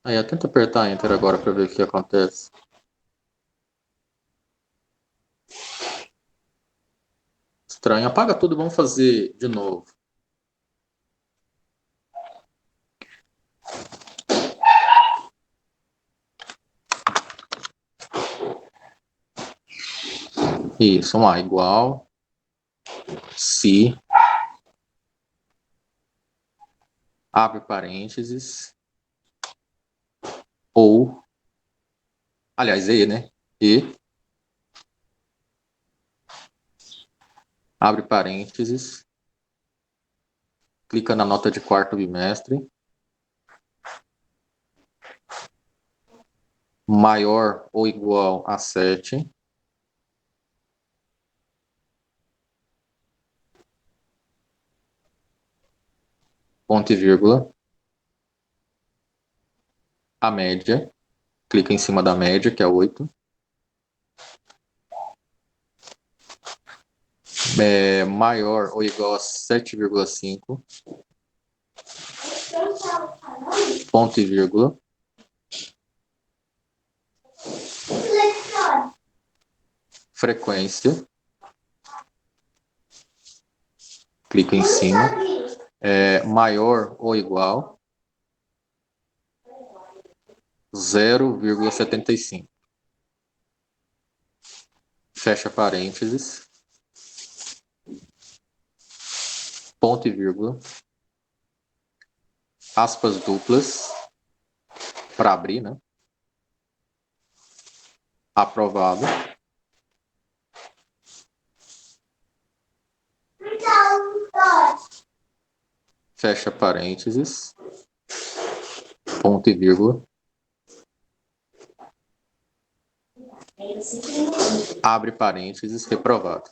Aí, tenta apertar Enter agora para ver o que acontece. Estranho. Apaga tudo e vamos fazer de novo. Isso, vamos lá, igual. Se. Abre parênteses. Ou. Aliás, E, né? E. Abre parênteses. Clica na nota de quarto bimestre. Maior ou igual a 7. Ponto e vírgula. A média. Clica em cima da média, que é 8. Maior ou igual a 7,5. Ponto e vírgula. Frequência. Clica em cima. Maior ou igual 0,75. Fecha parênteses. Ponto e vírgula. Aspas duplas. Para abrir, né? Aprovado. Fecha parênteses. Ponto e vírgula. Abre parênteses, reprovado.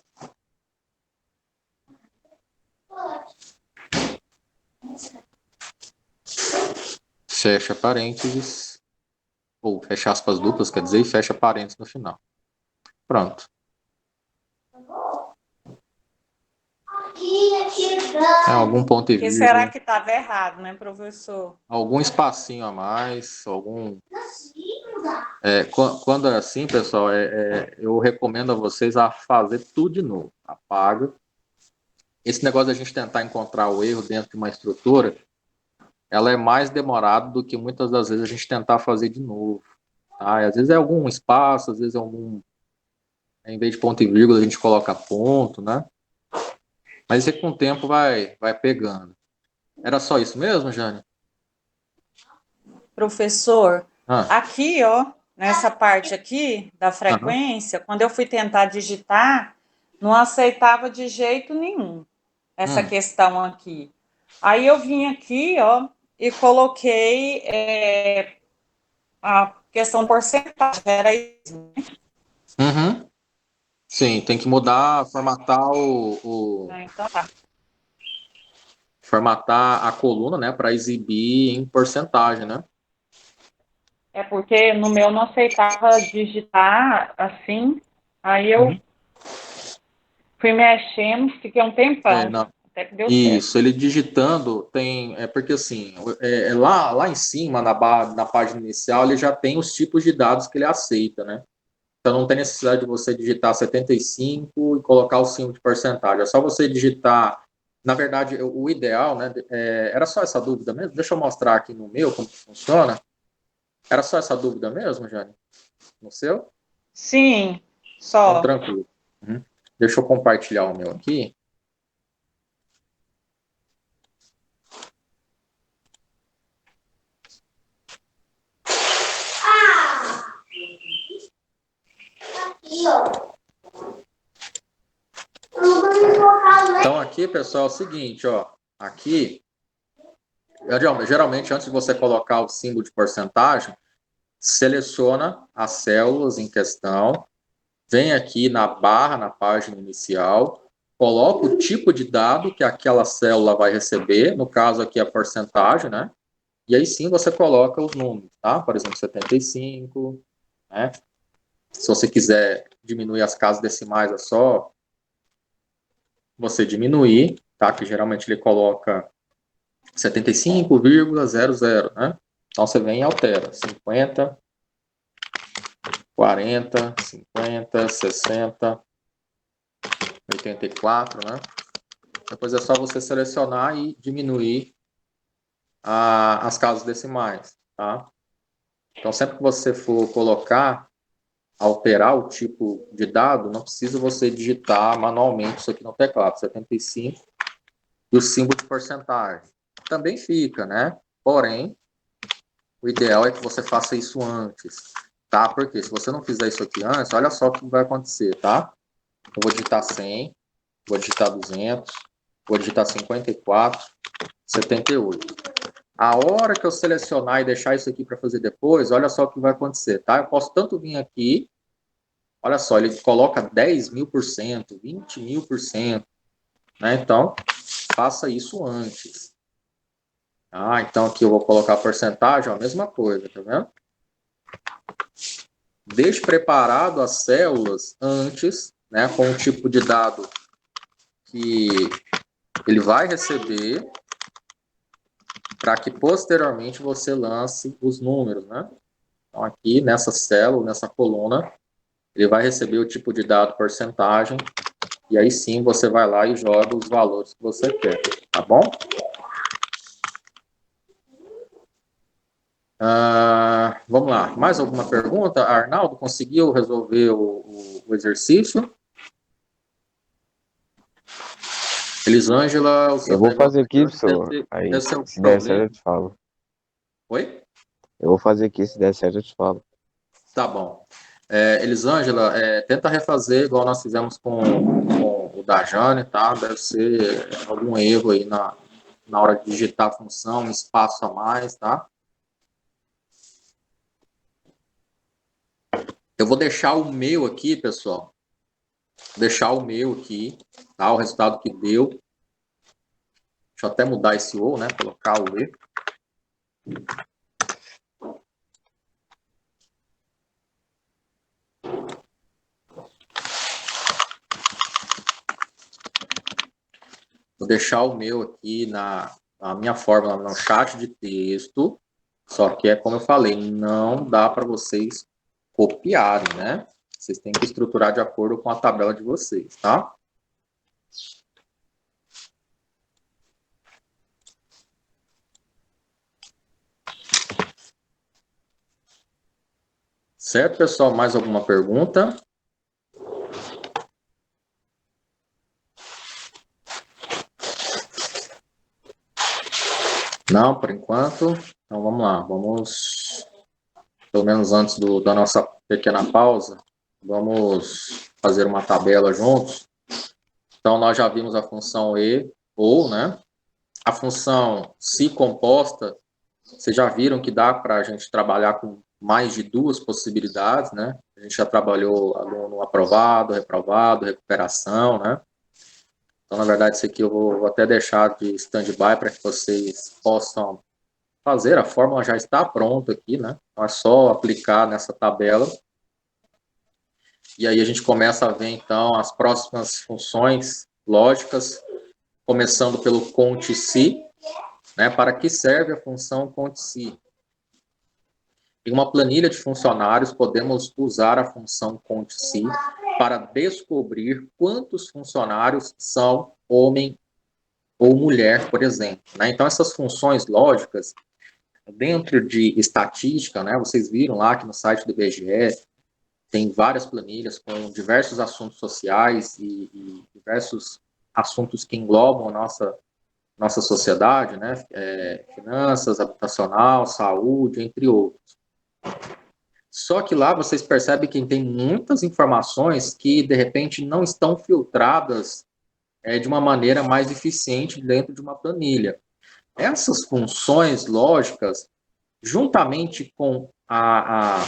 Fecha parênteses. Ou fecha aspas duplas, quer dizer, e fecha parênteses no final. Pronto. Algum ponto e Que vírgula. será que estava errado, né, professor? Algum espacinho a mais, algum... quando é assim, pessoal, eu recomendo a vocês a fazer tudo de novo. Apaga. Esse negócio da gente tentar encontrar o erro dentro de uma estrutura, ela é mais demorada do que muitas das vezes a gente tentar fazer de novo. Tá? E às vezes é algum espaço, às vezes é algum... Em vez de ponto e vírgula, a gente coloca ponto, né? Mas com o tempo vai pegando. Era só isso mesmo, Jane? Professor, Ah, aqui, ó, nessa parte aqui da frequência, quando eu fui tentar digitar, não aceitava de jeito nenhum essa questão aqui. Aí eu vim aqui, ó, e coloquei a questão porcentagem, era isso. Uhum. Sim, tem que mudar, formatar Então tá. formatar a coluna, né, para exibir em porcentagem, né? É porque no meu não aceitava digitar assim, aí eu fui mexendo, fiquei um tempão, Não. até que deu certo. Isso, ele digitando tem, porque assim, lá em cima na página inicial ele já tem os tipos de dados que ele aceita, né? Então não tem necessidade de você digitar 75 e colocar o símbolo de porcentagem. É só você digitar. Na verdade, o ideal, né? Era só essa dúvida mesmo? Deixa eu mostrar aqui no meu como que funciona. Era só essa dúvida mesmo, Jane? No seu? Sim, Então, só. tranquilo. Uhum. Deixa eu compartilhar o meu aqui. Então aqui, pessoal, é o seguinte, ó. Aqui, geralmente, antes de você colocar o símbolo de porcentagem, seleciona as células em questão, vem aqui na barra, na página inicial, coloca o tipo de dado que aquela célula vai receber, no caso aqui a porcentagem, né? E aí sim você coloca os números, tá? Por exemplo, 75, né? Se você quiser diminuir as casas decimais, é só você diminuir, tá? Que geralmente ele coloca 75,00, né? Então você vem e altera 50, 40, 50, 60, 84, né? Depois é só você selecionar e diminuir as casas decimais, tá? Então sempre que você for colocar, alterar o tipo de dado, não precisa você digitar manualmente isso aqui no teclado, 75, e o símbolo de porcentagem. Também fica, né? Porém, o ideal é que você faça isso antes, tá? Porque se você não fizer isso aqui antes, olha só o que vai acontecer, tá? Eu vou digitar 100, vou digitar 200, vou digitar 54, 78. A hora que eu selecionar e deixar isso aqui para fazer depois, olha só o que vai acontecer, tá? Eu posso tanto vir aqui, olha só, ele coloca 10.000%, 20.000%, né? Então, faça isso antes. Ah, então aqui eu vou colocar a porcentagem, ó, a mesma coisa, tá vendo? Deixe preparado as células antes, né, com o tipo de dado que ele vai receber, para que posteriormente você lance os números, né? Então aqui nessa célula, nessa coluna, ele vai receber o tipo de dado porcentagem, e aí sim você vai lá e joga os valores que você quer, tá bom? Vamos lá, mais alguma pergunta? Arnaldo, conseguiu resolver o exercício? Elisângela, o seu Eu vou fazer aqui, negócio professor. Aí, deve ser um se der certo, problema. eu te falo. Oi? Eu vou fazer aqui, se der certo, eu te falo. Tá bom. Elisângela, tenta refazer igual nós fizemos com o da Jane, tá? Deve ser algum erro aí na hora de digitar a função, um espaço a mais, tá? Eu vou deixar o meu aqui, pessoal. Vou deixar o meu aqui, tá? O resultado que deu. Deixa eu até mudar esse O, né? Colocar o E. Vou deixar o meu aqui na minha fórmula no chat de texto. Só que é como eu falei, não dá para vocês copiarem, né? Vocês têm que estruturar de acordo com a tabela de vocês, tá? Certo, pessoal? Mais alguma pergunta? Não, por enquanto. Então vamos lá. Vamos, pelo menos antes da nossa pequena pausa, vamos fazer uma tabela juntos. Então nós já vimos a função e ou, né? A função se composta, vocês já viram que dá para a gente trabalhar com mais de duas possibilidades, né? A gente já trabalhou aluno aprovado, reprovado, recuperação, né? Então, na verdade, isso aqui eu vou até deixar de stand-by para que vocês possam fazer. A fórmula já está pronta aqui, né? Então, é só aplicar nessa tabela. E aí a gente começa a ver, então, as próximas funções lógicas, começando pelo conte-se, né? Para que serve a função conte-se? Em uma planilha de funcionários, podemos usar a função conte-se para descobrir quantos funcionários são homem ou mulher, por exemplo, né? Então, essas funções lógicas, dentro de estatística, né? Vocês viram lá que no site do IBGE tem várias planilhas com diversos assuntos sociais e diversos assuntos que englobam a nossa sociedade, né? Finanças, habitacional, saúde, entre outros. Só que lá vocês percebem que tem muitas informações que, de repente, não estão filtradas de uma maneira mais eficiente dentro de uma planilha. Essas funções lógicas, juntamente com a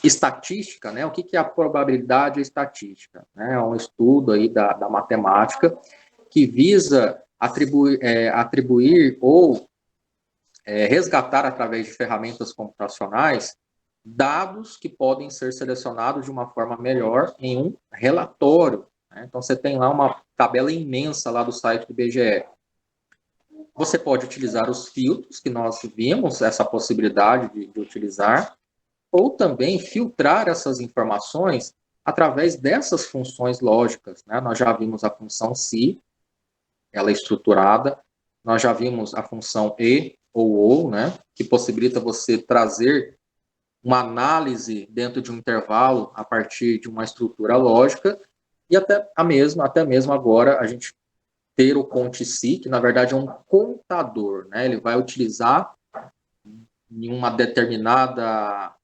estatística, né? O que é a probabilidade estatística? Né? É um estudo aí da matemática que visa atribuir ou resgatar através de ferramentas computacionais dados que podem ser selecionados de uma forma melhor em um relatório, né? Então, você tem lá uma tabela imensa lá do site do IBGE. Você pode utilizar os filtros, que nós vimos essa possibilidade de utilizar, ou também filtrar essas informações através dessas funções lógicas, né? Nós já vimos a função se, ela é estruturada, nós já vimos a função e ou, né? Que possibilita você trazer uma análise dentro de um intervalo a partir de uma estrutura lógica, e até mesmo agora a gente ter o conte-si, que na verdade é um contador, né? Ele vai utilizar em uma determinada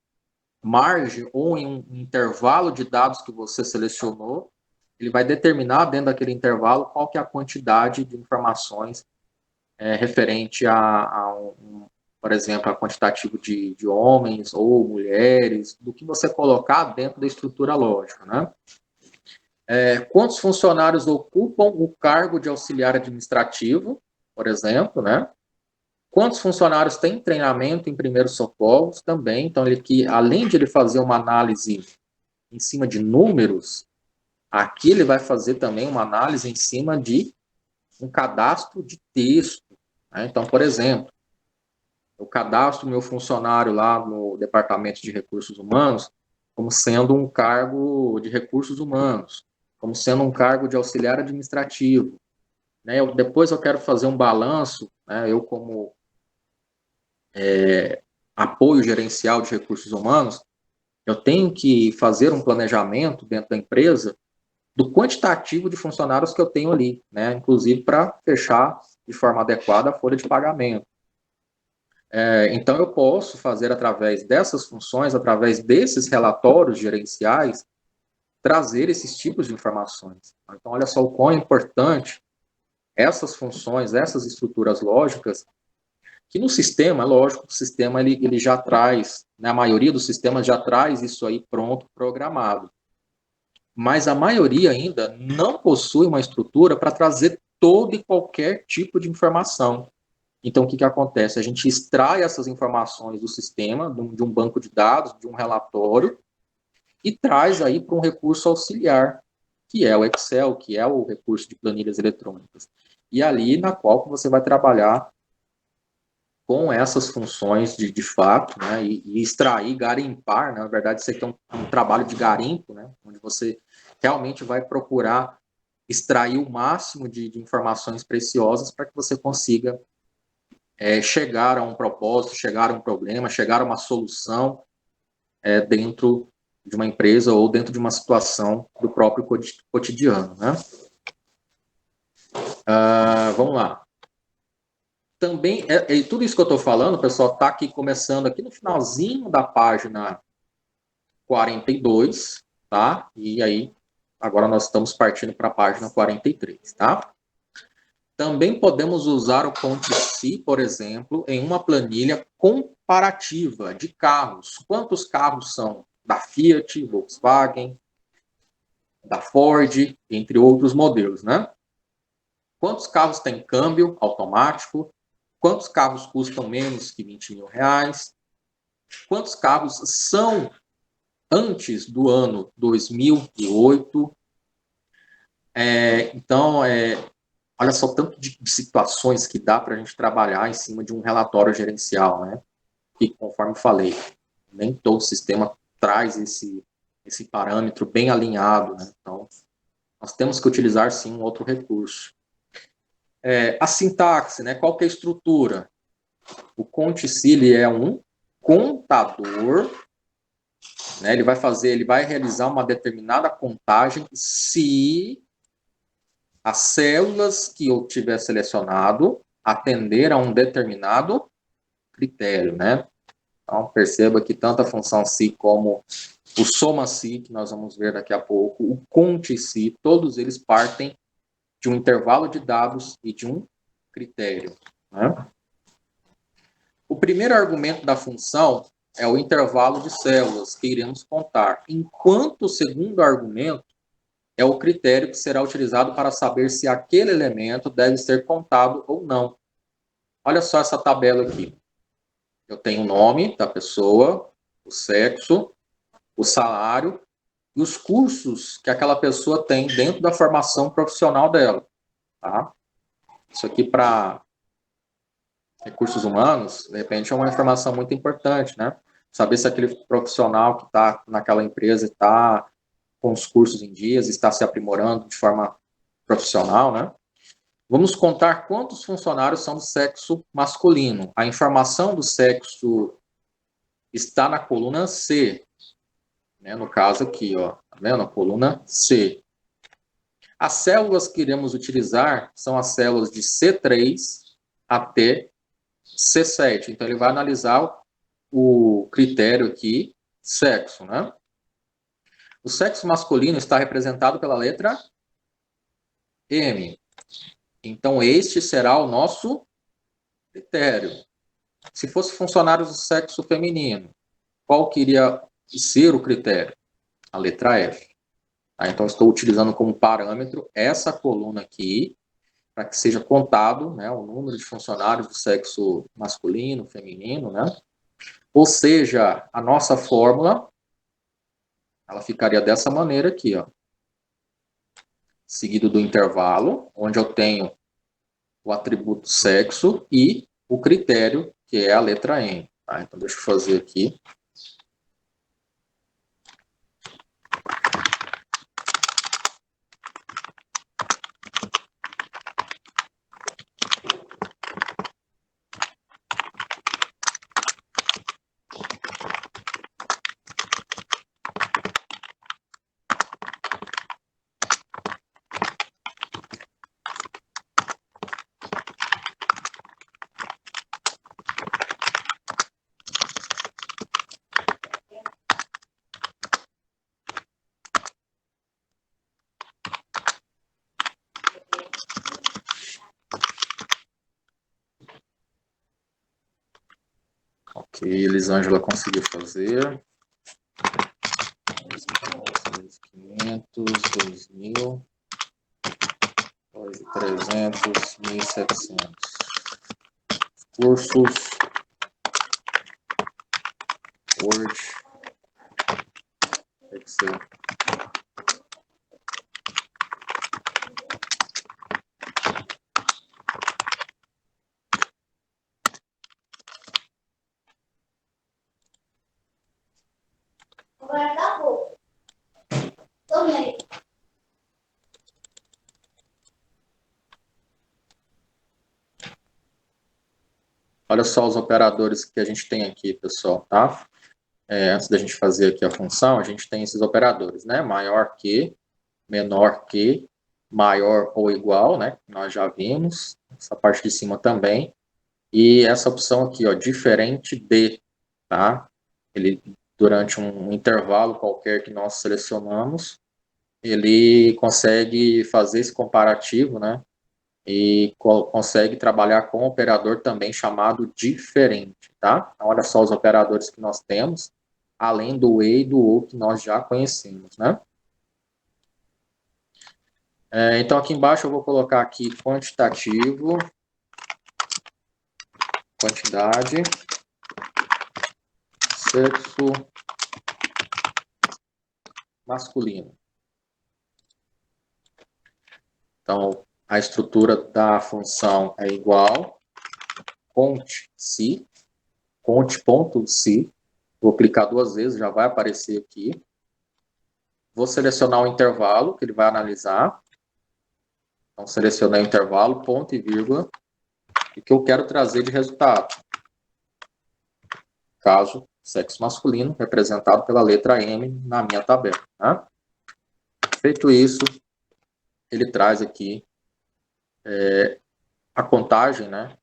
margem ou em um intervalo de dados que você selecionou, ele vai determinar dentro daquele intervalo qual que é a quantidade de informações referente por exemplo, a quantitativo de homens ou mulheres, do que você colocar dentro da estrutura lógica, né? Quantos funcionários ocupam o cargo de auxiliar administrativo, por exemplo, né? Quantos funcionários têm treinamento em primeiros socorros também? Então, além de ele fazer uma análise em cima de números, aqui ele vai fazer também uma análise em cima de um cadastro de texto, né? Então, por exemplo, eu cadastro meu funcionário lá no Departamento de Recursos Humanos como sendo um cargo de recursos humanos, como sendo um cargo de auxiliar administrativo, né? Depois eu quero fazer um balanço, né? Eu como apoio gerencial de recursos humanos, eu tenho que fazer um planejamento dentro da empresa do quantitativo de funcionários que eu tenho ali, né? Inclusive para fechar de forma adequada a folha de pagamento. Então, eu posso fazer através dessas funções, através desses relatórios gerenciais, trazer esses tipos de informações. Então, olha só o quão é importante essas funções, essas estruturas lógicas, que no sistema, lógico, o sistema ele já traz, né, a maioria dos sistemas já traz isso aí pronto, programado. Mas a maioria ainda não possui uma estrutura para trazer todo e qualquer tipo de informação. Então, o que acontece? A gente extrai essas informações do sistema, de um banco de dados, de um relatório, e traz aí para um recurso auxiliar, que é o Excel, que é o recurso de planilhas eletrônicas. E ali na qual você vai trabalhar com essas funções de fato, né, e extrair, garimpar, né, na verdade, isso aqui é um trabalho de garimpo, né, onde você realmente vai procurar extrair o máximo de informações preciosas para que você consiga chegar a um propósito, chegar a um problema, chegar a uma solução dentro de uma empresa ou dentro de uma situação do próprio cotidiano, né? Vamos lá. Também, tudo isso que eu estou falando, pessoal, está aqui começando aqui no finalzinho da página 42, tá? E aí, agora nós estamos partindo para a página 43, tá? Também podemos usar o conte-si, por exemplo, em uma planilha comparativa de carros. Quantos carros são da Fiat, Volkswagen, da Ford, entre outros modelos, né? Quantos carros têm câmbio automático? Quantos carros custam menos que 20 mil reais? Quantos carros são antes do ano 2008? Então, olha só o tanto de situações que dá para a gente trabalhar em cima de um relatório gerencial, né? E conforme falei, nem todo sistema traz esse parâmetro bem alinhado, né? Então, nós temos que utilizar, sim, um outro recurso. A sintaxe, né? Qual que é a estrutura? O conte-si é um contador, né? Ele vai realizar uma determinada contagem se as células que eu tiver selecionado atender a um determinado critério, né? Então, perceba que tanto a função si como o soma-si, que nós vamos ver daqui a pouco, o conte-si, todos eles partem de um intervalo de dados e de um critério, né? O primeiro argumento da função é o intervalo de células que iremos contar, enquanto o segundo argumento é o critério que será utilizado para saber se aquele elemento deve ser contado ou não. Olha só essa tabela aqui. Eu tenho o nome da pessoa, o sexo, o salário e os cursos que aquela pessoa tem dentro da formação profissional dela, tá? Isso aqui para recursos humanos, de repente, é uma informação muito importante, né? Saber se aquele profissional que está naquela empresa está com os cursos em dias, está se aprimorando de forma profissional, né? Vamos contar quantos funcionários são do sexo masculino. A informação do sexo está na coluna C, né? No caso aqui, ó, tá vendo? A coluna C. As células que iremos utilizar são as células de C3 até C7. Então, ele vai analisar o critério aqui, sexo, né? O sexo masculino está representado pela letra M. Então, este será o nosso critério. Se fosse funcionários do sexo feminino, qual que iria ser o critério? A letra F. Tá? Então, estou utilizando como parâmetro essa coluna aqui, para que seja contado, né, o número de funcionários do sexo masculino, feminino, né? Ou seja, a nossa fórmula, ela ficaria dessa maneira aqui, ó. Seguido do intervalo, onde eu tenho o atributo sexo e o critério, que é a letra N. Tá? Então, deixa eu fazer aqui. Ok, Elisângela conseguiu fazer. 2.500, 2.000, 2.300, 1.700. Cursos, Word, Excel. Agora acabou. Tomei. Olha só os operadores que a gente tem aqui, pessoal, tá? Antes da gente fazer aqui a função, a gente tem esses operadores, né? Maior que, menor que, maior ou igual, né? Nós já vimos. Essa parte de cima também. E essa opção aqui, ó, diferente de, tá? Ele, durante um intervalo qualquer que nós selecionamos, ele consegue fazer esse comparativo, né? E consegue trabalhar com um operador também chamado diferente, tá? Então, olha só os operadores que nós temos, além do e e do ou que nós já conhecemos, né? Então, aqui embaixo eu vou colocar aqui quantitativo, quantidade, sexo masculino. Então, a estrutura da função é igual, conte.se, conte.se, vou clicar duas vezes, já vai aparecer aqui. Vou selecionar o intervalo que ele vai analisar. Então, selecionei o intervalo, ponto e vírgula, e que eu quero trazer de resultado. Caso, sexo masculino, representado pela letra M na minha tabela. Tá? Feito isso, ele traz aqui a contagem, né,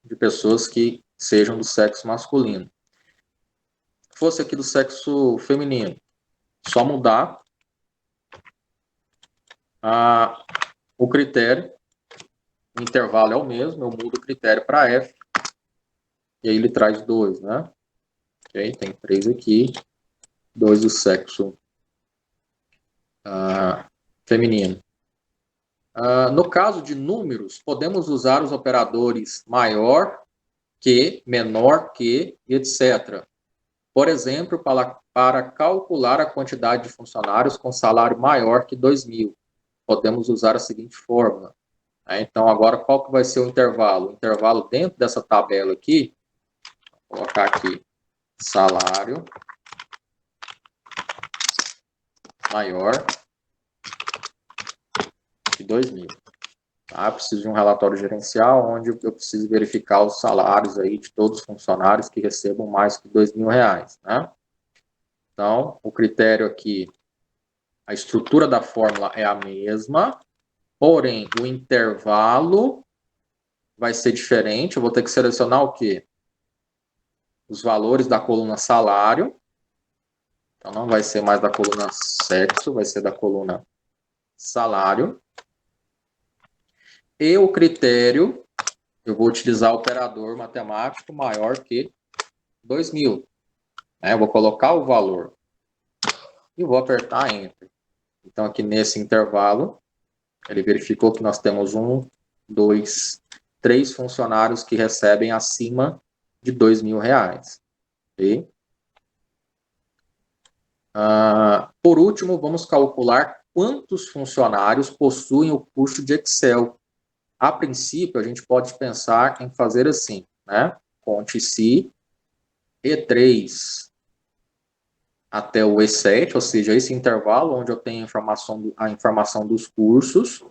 de pessoas que sejam do sexo masculino. Se fosse aqui do sexo feminino, só mudar o critério, o intervalo é o mesmo, eu mudo o critério para F, e aí ele traz 2, né? Ok, tem 3 aqui, 2 do sexo feminino. No caso de números, podemos usar os operadores maior que, menor que, etc. Por exemplo, para calcular a quantidade de funcionários com salário maior que 2.000, podemos usar a seguinte fórmula. Então, agora, qual que vai ser o intervalo? O intervalo dentro dessa tabela aqui, vou colocar aqui, salário maior que 2.000. Tá? Preciso de um relatório gerencial, onde eu preciso verificar os salários aí de todos os funcionários que recebam mais que R$2.000, né? Então, o critério aqui, a estrutura da fórmula é a mesma, porém, o intervalo vai ser diferente. Eu vou ter que selecionar o quê? Os valores da coluna salário. Então, não vai ser mais da coluna sexo, vai ser da coluna salário. E o critério, eu vou utilizar o operador matemático maior que 2.000. Eu vou colocar o valor e vou apertar Enter. Então, aqui nesse intervalo, ele verificou que nós temos 1, 2, 3 funcionários que recebem acima de R$2.000. Okay? Por último, vamos calcular quantos funcionários possuem o curso de Excel. A princípio, a gente pode pensar em fazer assim, né? Conte-se E3 até o E7, ou seja, esse intervalo onde eu tenho a informação dos cursos.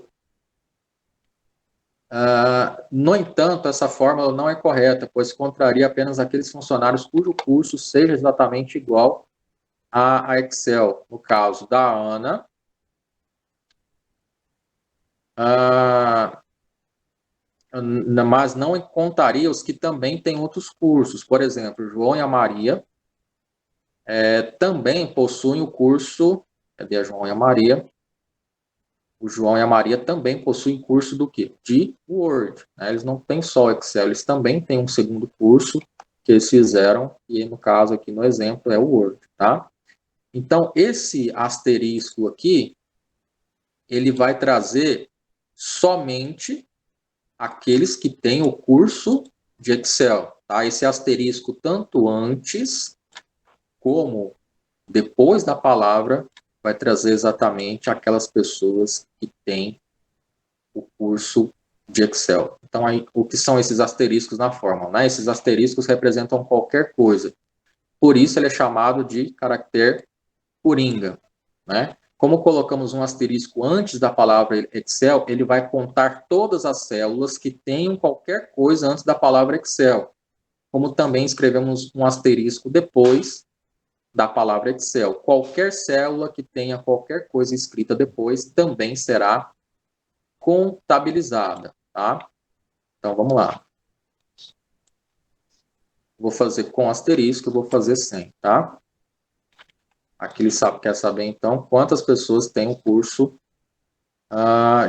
No entanto, essa fórmula não é correta, pois contraria apenas aqueles funcionários cujo curso seja exatamente igual a Excel. No caso da Ana, mas não contaria os que também têm outros cursos. Por exemplo, João e a Maria também possuem o curso... Cadê a João e a Maria? O João e a Maria também possuem curso do quê? De Word. Né? Eles não têm só Excel, eles também têm um segundo curso que eles fizeram, e no caso aqui no exemplo é o Word. Tá? Então, esse asterisco aqui, ele vai trazer somente aqueles que têm o curso de Excel. Tá? Esse asterisco, tanto antes como depois da palavra, vai trazer exatamente aquelas pessoas que têm o curso de Excel. Então, aí, o que são esses asteriscos na fórmula? Né? Esses asteriscos representam qualquer coisa. Por isso, ele é chamado de caractere coringa. Né? Como colocamos um asterisco antes da palavra Excel, ele vai contar todas as células que tenham qualquer coisa antes da palavra Excel. Como também escrevemos um asterisco depois da palavra Excel. Qualquer célula que tenha qualquer coisa escrita depois também será contabilizada. Tá? Então, vamos lá. Vou fazer com asterisco, vou fazer sem. Tá? Aqui ele quer saber, então, quantas pessoas têm o curso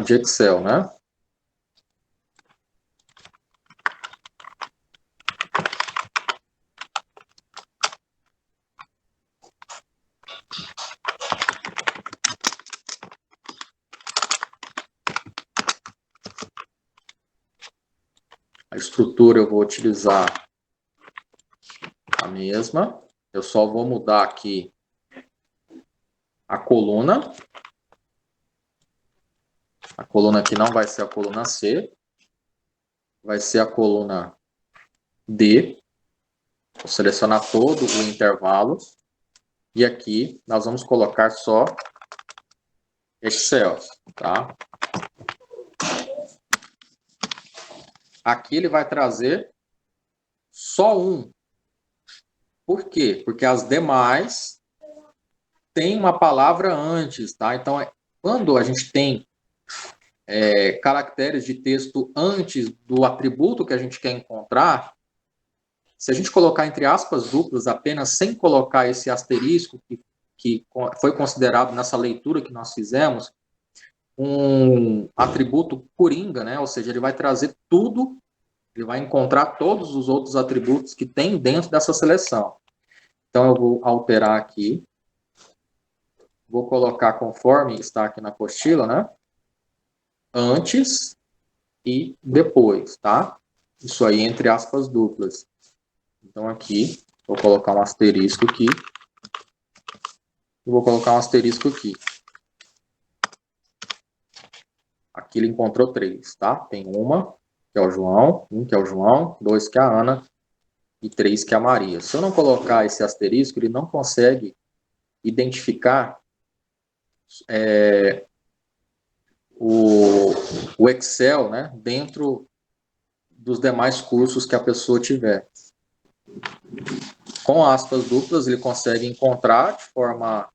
de Excel, né? A estrutura eu vou utilizar a mesma. Eu só vou mudar aqui a coluna. A coluna aqui não vai ser a coluna C. Vai ser a coluna D. Vou selecionar todo o intervalo. E aqui nós vamos colocar só Excel, tá? Aqui ele vai trazer só um. Por quê? Porque as demais têm uma palavra antes, tá? Então, quando a gente tem caracteres de texto antes do atributo que a gente quer encontrar, se a gente colocar entre aspas duplas apenas sem colocar esse asterisco que foi considerado nessa leitura que nós fizemos, um atributo coringa, né? Ou seja, ele vai trazer tudo, ele vai encontrar todos os outros atributos que tem dentro dessa seleção. Então, eu vou alterar aqui, vou colocar conforme está aqui na apostila, né? Antes e depois, tá? Isso aí entre aspas duplas. Então, aqui, Vou colocar um asterisco aqui. E vou colocar um asterisco aqui. Aqui ele encontrou 3, tá? Tem uma, que é o João, um que é o João, 2 que é a Ana e 3 que é a Maria. Se eu não colocar esse asterisco, ele não consegue identificar o Excel, né, dentro dos demais cursos que a pessoa tiver. Com aspas duplas, ele consegue encontrar de forma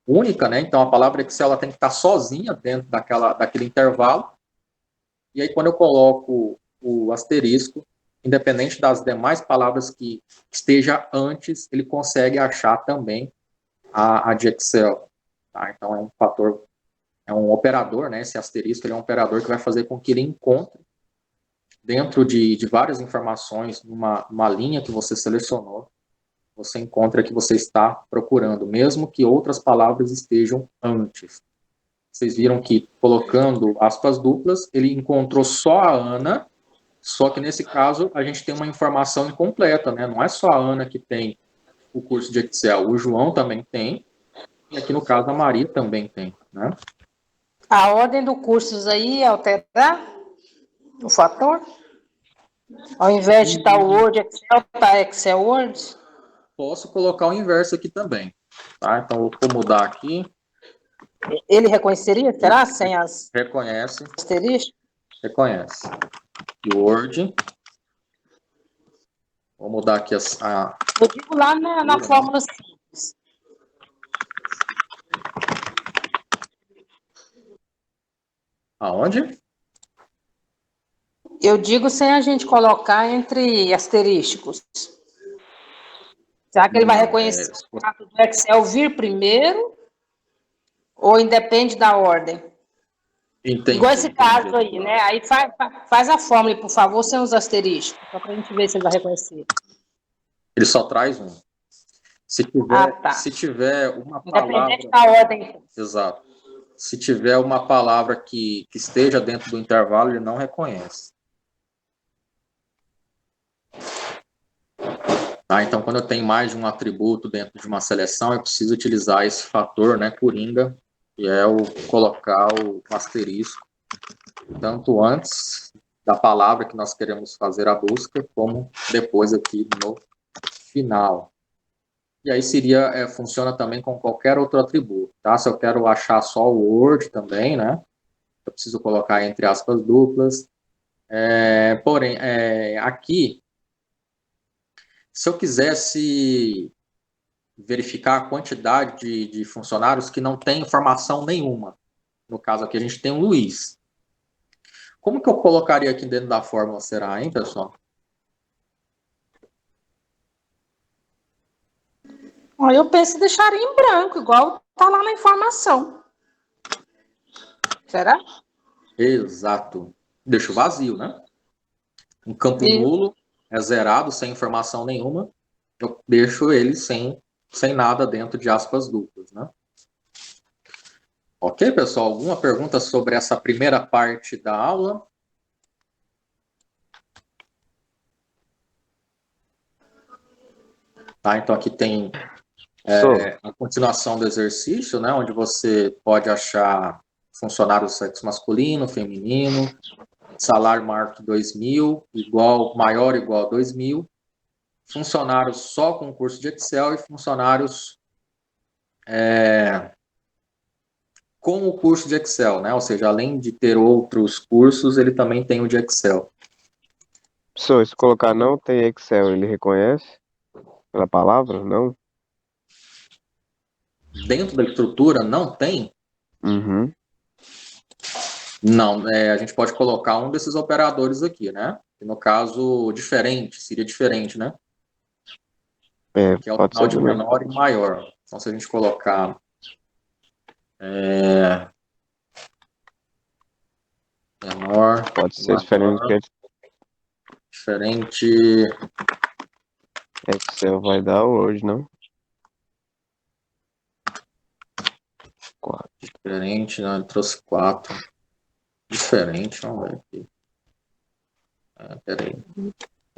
única, né? Então, a palavra Excel ela tem que estar sozinha dentro daquele intervalo. E aí, quando eu coloco o asterisco, independente das demais palavras que esteja antes, ele consegue achar também a de Excel. Tá? Então, é um fator, é um operador, né? Esse asterisco ele é um operador que vai fazer com que ele encontre dentro de várias informações, numa linha que você selecionou, você encontra que você está procurando, mesmo que outras palavras estejam antes. Vocês viram que, colocando aspas duplas, ele encontrou só a Ana, só que nesse caso a gente tem uma informação incompleta, né? Não é só a Ana que tem o curso de Excel, o João também tem, e aqui no caso a Maria também tem, né? A ordem do cursos aí alterar o fator? Ao invés de estar o Word Excel, tá Excel Word? Posso colocar o inverso aqui também, tá? Então eu vou mudar aqui. Ele reconheceria, será? Sem as Reconhece, asteriscos? reconhece. Word. Vou mudar aqui Eu digo lá na fórmula simples. Aonde? Eu digo sem a gente colocar entre asterísticos. Será que ele vai reconhecer o fato do Excel vir primeiro? Ou independe da ordem? Entendi. Igual esse caso aí, né? Aí faz a fórmula, por favor, sem os asteriscos, só para a gente ver se ele vai reconhecer. Ele só traz um. Se tiver uma palavra... Independente da ordem. Exato. Se tiver uma palavra que esteja dentro do intervalo, ele não reconhece. Tá? Então, quando eu tenho mais de um atributo dentro de uma seleção, eu preciso utilizar esse fator, né, coringa, que é o colocar o asterisco, tanto antes da palavra que nós queremos fazer a busca, como depois aqui no final. E aí funciona também com qualquer outro atributo, tá? Se eu quero achar só o Word também, né? Eu preciso colocar entre aspas duplas. Porém, aqui, se eu quisesse verificar a quantidade de funcionários que não tem informação nenhuma, no caso aqui a gente tem o Luiz. Como que eu colocaria aqui dentro da fórmula, será, hein, pessoal? Eu penso em deixar em branco, igual está lá na informação. Será? Exato. Deixo vazio, né? Um campo nulo, é zerado, sem informação nenhuma. Eu deixo ele sem nada dentro de aspas duplas, né? Ok, pessoal? Alguma pergunta sobre essa primeira parte da aula? Tá, então aqui tem a continuação do exercício, né? Onde você pode achar funcionário do sexo masculino, feminino, salário maior que 2.000, maior ou igual a 2.000, funcionários só com curso de Excel e funcionários com o curso de Excel, né? Ou seja, além de ter outros cursos, ele também tem o de Excel. Professor, se colocar não tem Excel, ele reconhece pela palavra? Não? Dentro da estrutura não tem? Uhum. Não, a gente pode colocar um desses operadores aqui, né? Que no caso, seria diferente, né? Que é o sinal de menor e maior. Então, se a gente colocar menor... Pode ser diferente. Excel vai dar Word, não? 4. Diferente, não, ele trouxe 4. Diferente, vamos ver aqui. Peraí.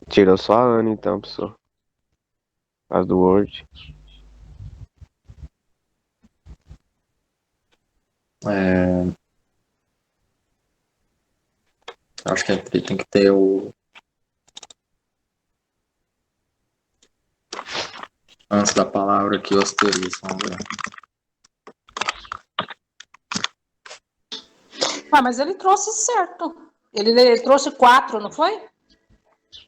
Tirou só a Ana, então, professor. Por causa do Word. Acho que tem que ter o... Antes da palavra aqui, o asterisco. Vamos ver. Mas ele trouxe certo. Ele trouxe 4, não foi?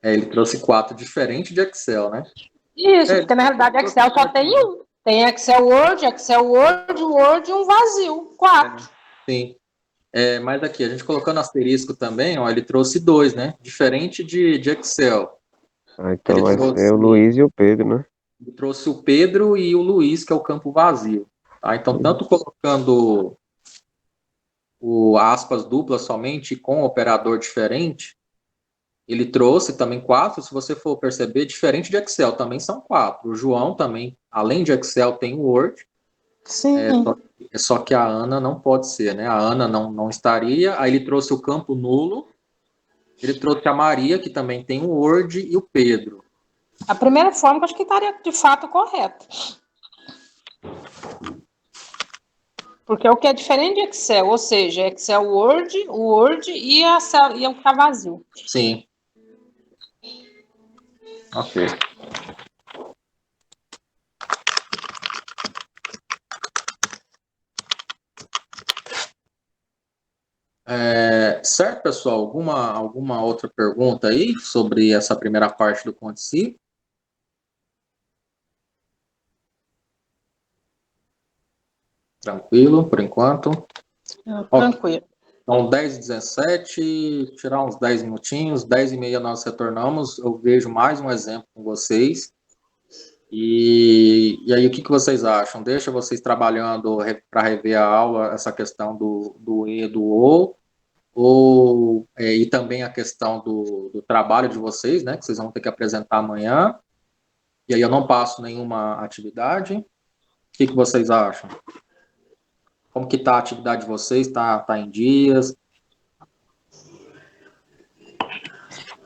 Ele trouxe 4 diferente de Excel, né? Isso, porque na realidade Excel só tem um. Tem Excel Word, Word e um vazio. 4. Sim. Mas aqui, a gente colocando asterisco também, ó, ele trouxe 2, né? Diferente de Excel. Então Ele vai trouxe- ser o Luiz e o Pedro, né? Ele trouxe o Pedro e o Luiz, que é o campo vazio. Tá? Então, tanto colocando o aspas duplas somente com operador diferente, ele trouxe também 4, se você for perceber, diferente de Excel, também são 4. O João também, além de Excel, tem o Word, Sim. só que a Ana não pode ser, né? A Ana não estaria, aí ele trouxe o campo nulo, ele trouxe a Maria, que também tem o Word, e o Pedro. A primeira forma eu acho que estaria de fato correta. Porque é o que é diferente de Excel, ou seja, Excel Word, o Word e o que está vazio. Sim. Ok. Certo, pessoal? Alguma outra pergunta aí sobre essa primeira parte do Conte Si? Tranquilo, por enquanto. Tranquilo. Então, 10h17, tirar uns 10 minutinhos, 10h30 nós retornamos. Eu vejo mais um exemplo com vocês. E aí, o que vocês acham? Deixa vocês trabalhando para rever a aula, essa questão do E, do O, e também a questão do trabalho de vocês, né? Que vocês vão ter que apresentar amanhã. E aí eu não passo nenhuma atividade. O que vocês acham? Como que está a atividade de vocês? Tá em dias?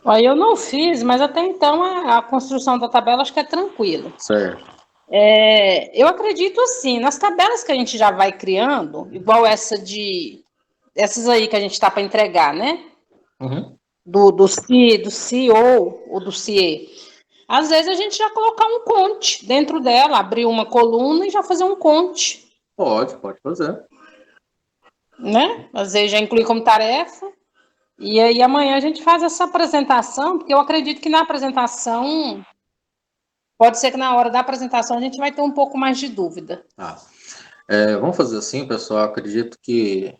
Aí eu não fiz, mas até então a construção da tabela acho que é tranquilo. Certo. Eu acredito assim, nas tabelas que a gente já vai criando, igual essas aí que a gente está para entregar, né? Uhum. Do CEO ou do CIE. Às vezes a gente já colocar um conte dentro dela, abrir uma coluna e já fazer um conte, Pode fazer. né? Às vezes já inclui como tarefa. E aí amanhã a gente faz essa apresentação, porque eu acredito que na apresentação, pode ser que na hora da apresentação a gente vai ter um pouco mais de dúvida. Vamos fazer assim, pessoal. Acredito que...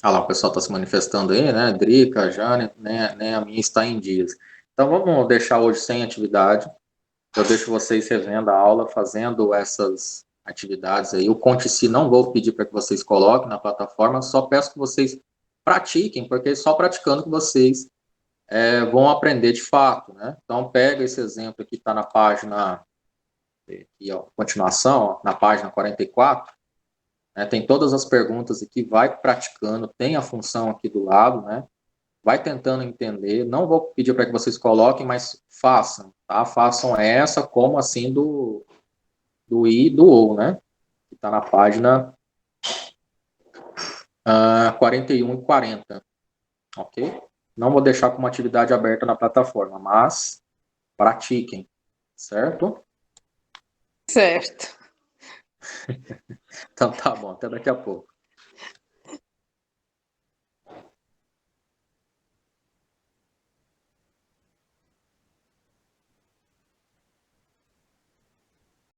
lá, o pessoal está se manifestando aí, né? Drica, Jane, nem a minha está em dias. Então, vamos deixar hoje sem atividade. Eu deixo vocês revendo a aula, fazendo essas atividades aí. O Conte Si não vou pedir para que vocês coloquem na plataforma, só peço que vocês pratiquem, porque é só praticando que vocês vão aprender de fato, né? Então, pega esse exemplo aqui, está na página, aqui, ó, continuação, ó, na página 44, né? Tem todas as perguntas aqui, vai praticando, tem a função aqui do lado, né? Vai tentando entender, não vou pedir para que vocês coloquem, mas façam, tá? Façam essa como assim do I e do OU, né? Que está na página 41 e 40, ok? Não vou deixar como atividade aberta na plataforma, mas pratiquem, certo? Certo. Então tá bom, até daqui a pouco.